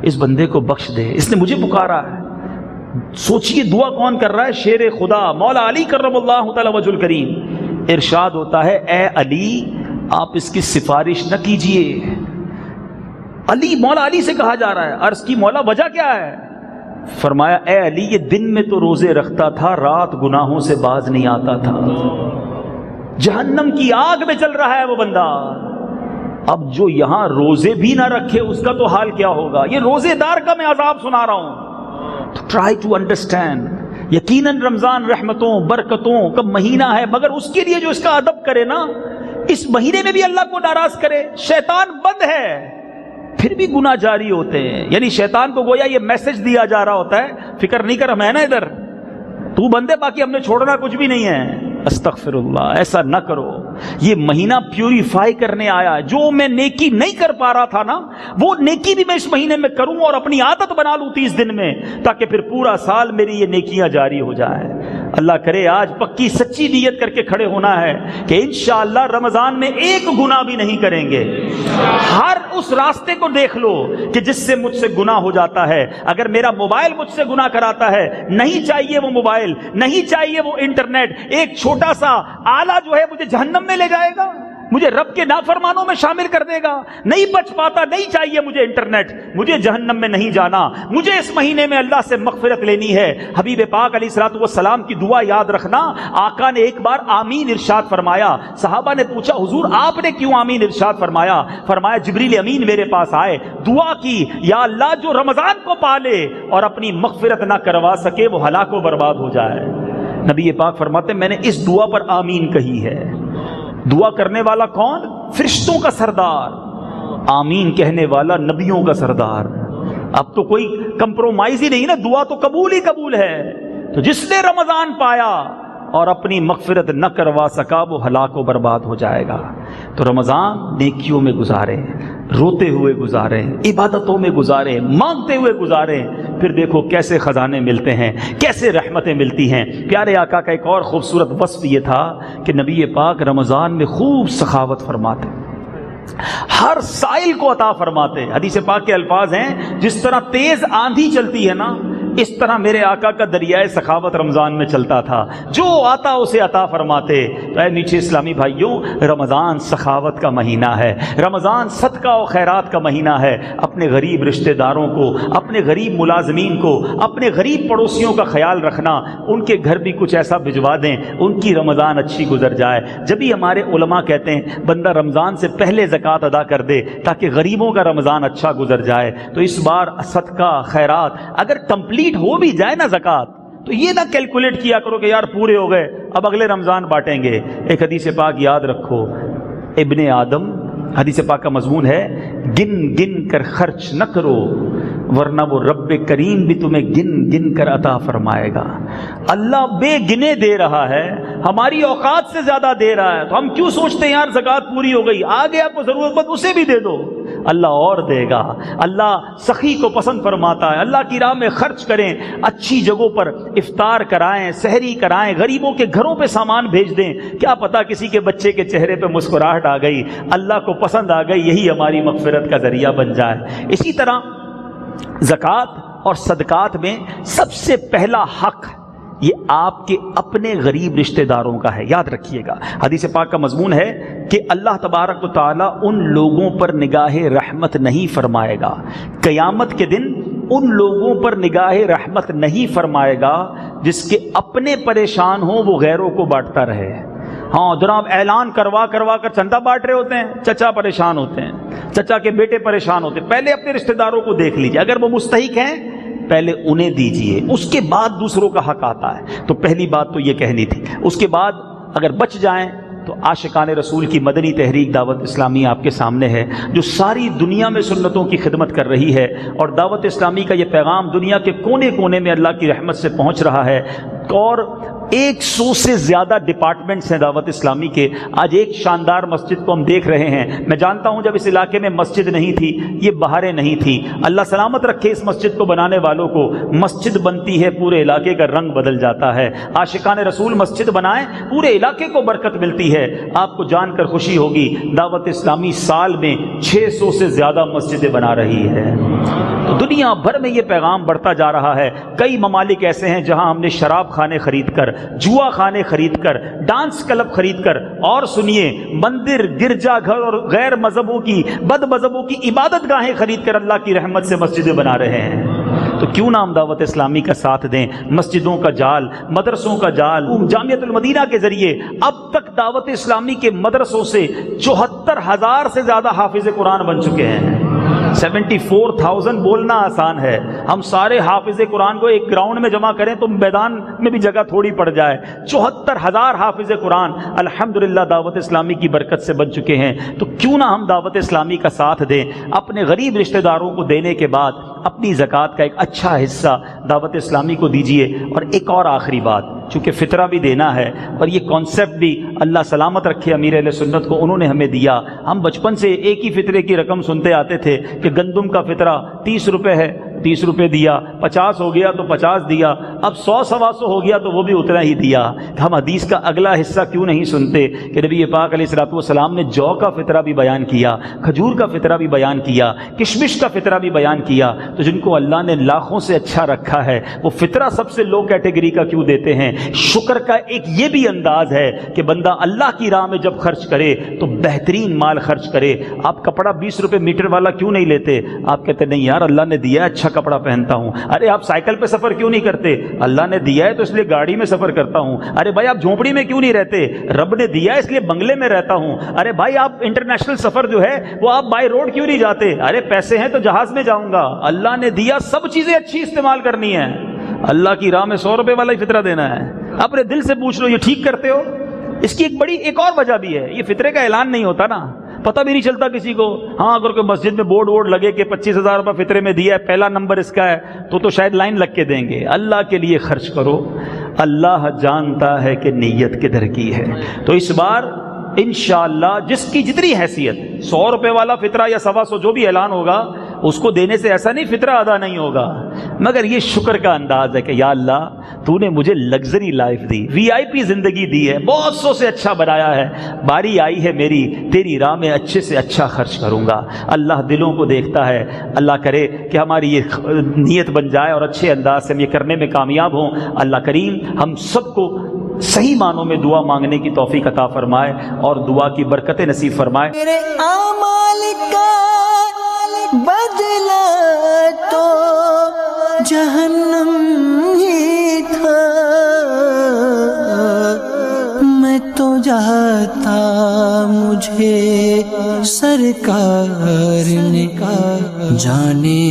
اس بندے کو بخش دے, اس نے مجھے پکارا ہے. سوچئے دعا کون کر رہا ہے؟ شیر خدا مولا علی کرم اللہ تعالی وجہ الکریم. ارشاد ہوتا ہے اے علی آپ اس کی سفارش نہ کیجئے. علی, مولا علی سے کہا جا رہا ہے. عرض کی مولا وجہ کیا ہے؟ فرمایا اے علی یہ دن میں تو روزے رکھتا تھا, رات گناہوں سے باز نہیں آتا تھا. جہنم کی آگ میں چل رہا ہے وہ بندہ. اب جو یہاں روزے بھی نہ رکھے اس کا تو حال کیا ہوگا. یہ روزے دار کا میں عذاب سنا رہا ہوں. تو ٹرائی ٹو انڈرسٹینڈ. یقیناً رمضان رحمتوں برکتوں کا مہینہ ہے, مگر اس کے لیے جو اس کا ادب کرے نا, اس مہینے میں بھی اللہ کو ناراض کرے. شیطان بند ہے پھر بھی گناہ جاری ہوتے ہیں. یعنی شیطان کو گویا یہ میسج دیا جا رہا ہوتا ہے فکر نہیں کر, ہم ہے نا ادھر, تو بندے باقی ہم نے چھوڑنا کچھ بھی نہیں ہے. استغفر اللہ, ایسا نہ کرو. یہ مہینہ پیوریفائی کرنے آیا. جو میں نیکی نہیں کر پا رہا تھا نا, وہ نیکی بھی میں اس مہینے میں کروں اور اپنی عادت بنا لوں 30 دن میں, تاکہ پھر پورا سال میری یہ نیکیاں جاری ہو جائیں. اللہ کرے آج پکی سچی نیت کر کے کھڑے ہونا ہے کہ انشاءاللہ رمضان میں ایک گناہ بھی نہیں کریں گے. ہر اس راستے کو دیکھ لو کہ جس سے مجھ سے گناہ ہو جاتا ہے. اگر میرا موبائل مجھ سے گناہ کراتا ہے, نہیں چاہیے وہ موبائل, نہیں چاہیے وہ انٹرنیٹ. ایک چھوٹا سا آلہ جو ہے مجھے جہنم میں لے جائے گا, مجھے رب کے نافرمانوں میں شامل کر دے گا. نہیں بچ پاتا, نہیں چاہیے مجھے انٹرنیٹ, مجھے جہنم میں نہیں جانا. مجھے اس مہینے میں اللہ سے مغفرت لینی ہے. حبیب پاک علیہ الصلوۃ والسلام کی دعا یاد رکھنا. آقا نے ایک بار آمین ارشاد فرمایا. صحابہ نے پوچھا حضور آپ نے کیوں آمین ارشاد فرمایا؟ فرمایا جبریل امین میرے پاس آئے, دعا کی یا اللہ جو رمضان کو پالے اور اپنی مغفرت نہ کروا سکے وہ ہلاک و برباد ہو جائے. نبی پاک فرماتے میں نے اس دعا پر آمین کہی ہے. دعا کرنے والا کون؟ فرشتوں کا سردار. آمین کہنے والا نبیوں کا سردار. اب تو کوئی کمپرومائز ہی نہیں نا, دعا تو قبول ہی قبول ہے. تو جس نے رمضان پایا اور اپنی مغفرت نہ کروا سکا وہ ہلاک و برباد ہو جائے گا. تو رمضان نیکیوں میں گزارے, روتے ہوئے گزارے, عبادتوں میں گزارے, مانگتے ہوئے گزارے. پھر دیکھو کیسے خزانے ملتے ہیں, کیسے رحمتیں ملتی ہیں. پیارے آقا کا ایک اور خوبصورت وصف یہ تھا کہ نبی پاک رمضان میں خوب سخاوت فرماتے. ہر سائل کو عطا فرماتے. حدیث پاک کے الفاظ ہیں جس طرح تیز آندھی چلتی ہے نا اس طرح میرے آقا کا دریائے سخاوت رمضان میں چلتا تھا, جو آتا اسے عطا فرماتے. تو اے میٹھے اسلامی بھائیوں, رمضان سخاوت کا مہینہ ہے, رمضان صدقہ و خیرات کا مہینہ ہے. اپنے غریب رشتہ داروں کو, اپنے غریب ملازمین کو, اپنے غریب پڑوسیوں کا خیال رکھنا, ان کے گھر بھی کچھ ایسا بھجوا دیں ان کی رمضان اچھی گزر جائے. جبھی ہمارے علماء کہتے ہیں بندہ رمضان سے پہلے زکوٰۃ ادا کر دے تاکہ غریبوں کا رمضان اچھا گزر جائے. تو اس بار صدقہ خیرات اگر کمپلیٹ ہو بھی جائے نا زکوٰۃ, تو یہ نہ کیلکولیٹ کیا کرو کہ یار پورے ہو گئے اب اگلے رمضان بانٹیں گے. ایک حدیث پاک یاد رکھو, ابن آدم, حدیث پاک کا مضمون ہے گن گن کر خرچ نہ کرو ورنہ وہ رب کریم بھی تمہیں گن گن کر عطا فرمائے گا. اللہ بے گنے دے رہا ہے, ہماری اوقات سے زیادہ دے رہا ہے, تو ہم کیوں سوچتے ہیں یار زکوٰۃ پوری ہو گئی, آگے آپ کو ضرورت مند اسے بھی دے دو, اللہ اور دے گا. اللہ سخی کو پسند فرماتا ہے. اللہ کی راہ میں خرچ کریں, اچھی جگہوں پر افطار کرائیں, سحری کرائیں, غریبوں کے گھروں پہ سامان بھیج دیں. کیا پتا کسی کے بچے کے چہرے پہ مسکراہٹ آ گئی, اللہ کو پسند آ گئی, یہی ہماری مغفرت کا ذریعہ بن جائے. اسی طرح زکوٰۃ اور صدقات میں سب سے پہلا حق یہ آپ کے اپنے غریب رشتہ داروں کا ہے. یاد رکھیے گا, حدیث پاک کا مضمون ہے کہ اللہ تبارک و تعالیٰ ان لوگوں پر نگاہ رحمت نہیں فرمائے گا, قیامت کے دن ان لوگوں پر نگاہ رحمت نہیں فرمائے گا جس کے اپنے پریشان ہوں وہ غیروں کو بانٹتا رہے. ہاں جناب, اعلان کروا کر چندہ بانٹ رہے ہوتے ہیں, چچا پریشان ہوتے ہیں, چچا کے بیٹے پریشان ہوتے ہیں. پہلے اپنے رشتہ داروں کو دیکھ لیجیے, اگر وہ مستحق ہیں پہلے انہیں دیجئے, اس کے بعد دوسروں کا حق آتا ہے. تو پہلی بات تو یہ کہنی تھی. اس کے بعد اگر بچ جائیں تو عاشقان رسول کی مدنی تحریک دعوت اسلامی آپ کے سامنے ہے, جو ساری دنیا میں سنتوں کی خدمت کر رہی ہے, اور دعوت اسلامی کا یہ پیغام دنیا کے کونے کونے میں اللہ کی رحمت سے پہنچ رہا ہے. اور 100 سے زیادہ ڈپارٹمنٹس ہیں دعوت اسلامی کے. آج ایک شاندار مسجد کو ہم دیکھ رہے ہیں. میں جانتا ہوں جب اس علاقے میں مسجد نہیں تھی, یہ بہاریں نہیں تھی, اللہ سلامت رکھے اس مسجد کو بنانے والوں کو. مسجد بنتی ہے پورے علاقے کا رنگ بدل جاتا ہے. عاشقان رسول مسجد بنائیں, پورے علاقے کو برکت ملتی ہے. آپ کو جان کر خوشی ہوگی دعوت اسلامی سال میں 600 سے زیادہ مسجدیں بنا رہی ہے. تو دنیا بھر میں یہ پیغام بڑھتا جا رہا ہے. کئی ممالک ایسے ہیں جہاں ہم نے شراب خانے خرید کر, جوا خانے خرید کر, ڈانس کلب خرید کر, اور سنیے مندر, گرجا گھر اور غیر مذہبوں کی, بد مذہبوں کی عبادت گاہیں خرید کر اللہ کی رحمت سے مسجدیں بنا رہے ہیں. تو کیوں نہ ہم دعوت اسلامی کا ساتھ دیں. مسجدوں کا جال, مدرسوں کا جال, جامعۃ المدینہ کے ذریعے اب تک دعوت اسلامی کے مدرسوں سے 74,000 سے زیادہ حافظ قرآن بن چکے ہیں. 74,000 بولنا آسان ہے, ہم سارے حافظ قرآن کو ایک گراؤنڈ میں جمع کریں تو میدان میں بھی جگہ تھوڑی پڑ جائے. 74,000 حافظ قرآن الحمدللہ دعوت اسلامی کی برکت سے بن چکے ہیں. تو کیوں نہ ہم دعوت اسلامی کا ساتھ دیں. اپنے غریب رشتہ داروں کو دینے کے بعد اپنی زکوٰۃ کا ایک اچھا حصہ دعوت اسلامی کو دیجیے. اور ایک اور آخری بات, چونکہ فطرہ بھی دینا ہے, اور یہ کانسیپٹ بھی اللہ سلامت رکھے امیر اہل سنت کو انہوں نے ہمیں دیا. ہم بچپن سے ایک ہی فطرے کی رقم سنتے آتے تھے کہ گندم کا فطرہ 30 روپے ہے, 30 روپے دیا, 50 ہو گیا تو 50 دیا, اب 100-125 ہو گیا تو وہ بھی اتنا ہی دیا. ہم حدیث کا اگلا حصہ کیوں نہیں سنتے کہ نبی پاک علیہ الصلوۃ والسلام نے جو کا فطرہ بھی بیان کیا, کھجور کا فطرہ بھی بیان کیا, کشمش کا فطرہ بھی بیان کیا. تو جن کو اللہ نے لاکھوں سے اچھا رکھا ہے وہ فطرہ سب سے لو کیٹیگری کا کیوں دیتے ہیں. شکر کا ایک یہ بھی انداز ہے کہ بندہ اللہ کی راہ میں جب خرچ کرے تو بہترین مال خرچ کرے. آپ کپڑا 20 روپے میٹر والا کیوں نہیں لیتے؟ آپ کہتے نہیں یار اللہ نے دیا ہے اچھا کپڑا پہنتا ہوں. ارے آپ سائیکل پہ سفر کیوں نہیں کرتے؟ اللہ نے دیا ہے تو اس لیے گاڑی میں سفر کرتا ہوں. ارے بھائی آپ جھونپڑی میں کیوں نہیں رہتے؟ رب نے دیا ہے اس لیے بنگلے میں رہتا ہوں. ارے بھائی آپ انٹرنیشنل سفر جو ہے وہ آپ بائی روڈ کیوں نہیں جاتے؟ ارے پیسے ہیں تو جہاز میں جاؤں گا. اللہ نے دیا, سب چیزیں اچھی استعمال کرنی ہے. اللہ کی راہ میں 100 روپے والا ہی فطرہ دینا ہے. اپنے دل سے پوچھ لو یہ ٹھیک کرتے ہو؟ اس کی ایک بڑی ایک اور وجہ بھی ہے, یہ فطرے کا اعلان نہیں ہوتا نا, پتہ بھی نہیں چلتا کسی کو. ہاں اگر کوئی مسجد میں بورڈ وورڈ لگے کہ 25,000 روپے فطرے میں دیا ہے, پہلا نمبر اس کا ہے, تو شاید لائن لگ کے دیں گے. اللہ کے لیے خرچ کرو, اللہ جانتا ہے کہ نیت کدھر کی ہے. تو اس بار انشاءاللہ جس کی جتنی حیثیت, 100 روپے والا فطرہ یا 125 جو بھی اعلان ہوگا, اس کو دینے سے ایسا نہیں فطرہ ادا نہیں ہوگا، مگر یہ شکر کا انداز ہے کہ یا اللہ تو نے مجھے لگژری لائف دی، وی آئی پی زندگی دی ہے، بہت سو سے اچھا بنایا ہے، باری آئی ہے میری، تیری راہ میں اچھے سے اچھا خرچ کروں گا۔ اللہ دلوں کو دیکھتا ہے، اللہ کرے کہ ہماری یہ نیت بن جائے اور اچھے انداز سے ہم یہ کرنے میں کامیاب ہوں۔ اللہ کریم ہم سب کو صحیح معنوں میں دعا مانگنے کی توفیق عطا فرمائے اور دعا کی برکتیں نصیب فرمائے۔ میرے اعمال کا بدلہ تو جہنم ہی تھا، میں تو جاتا مجھے سرکار نے جانے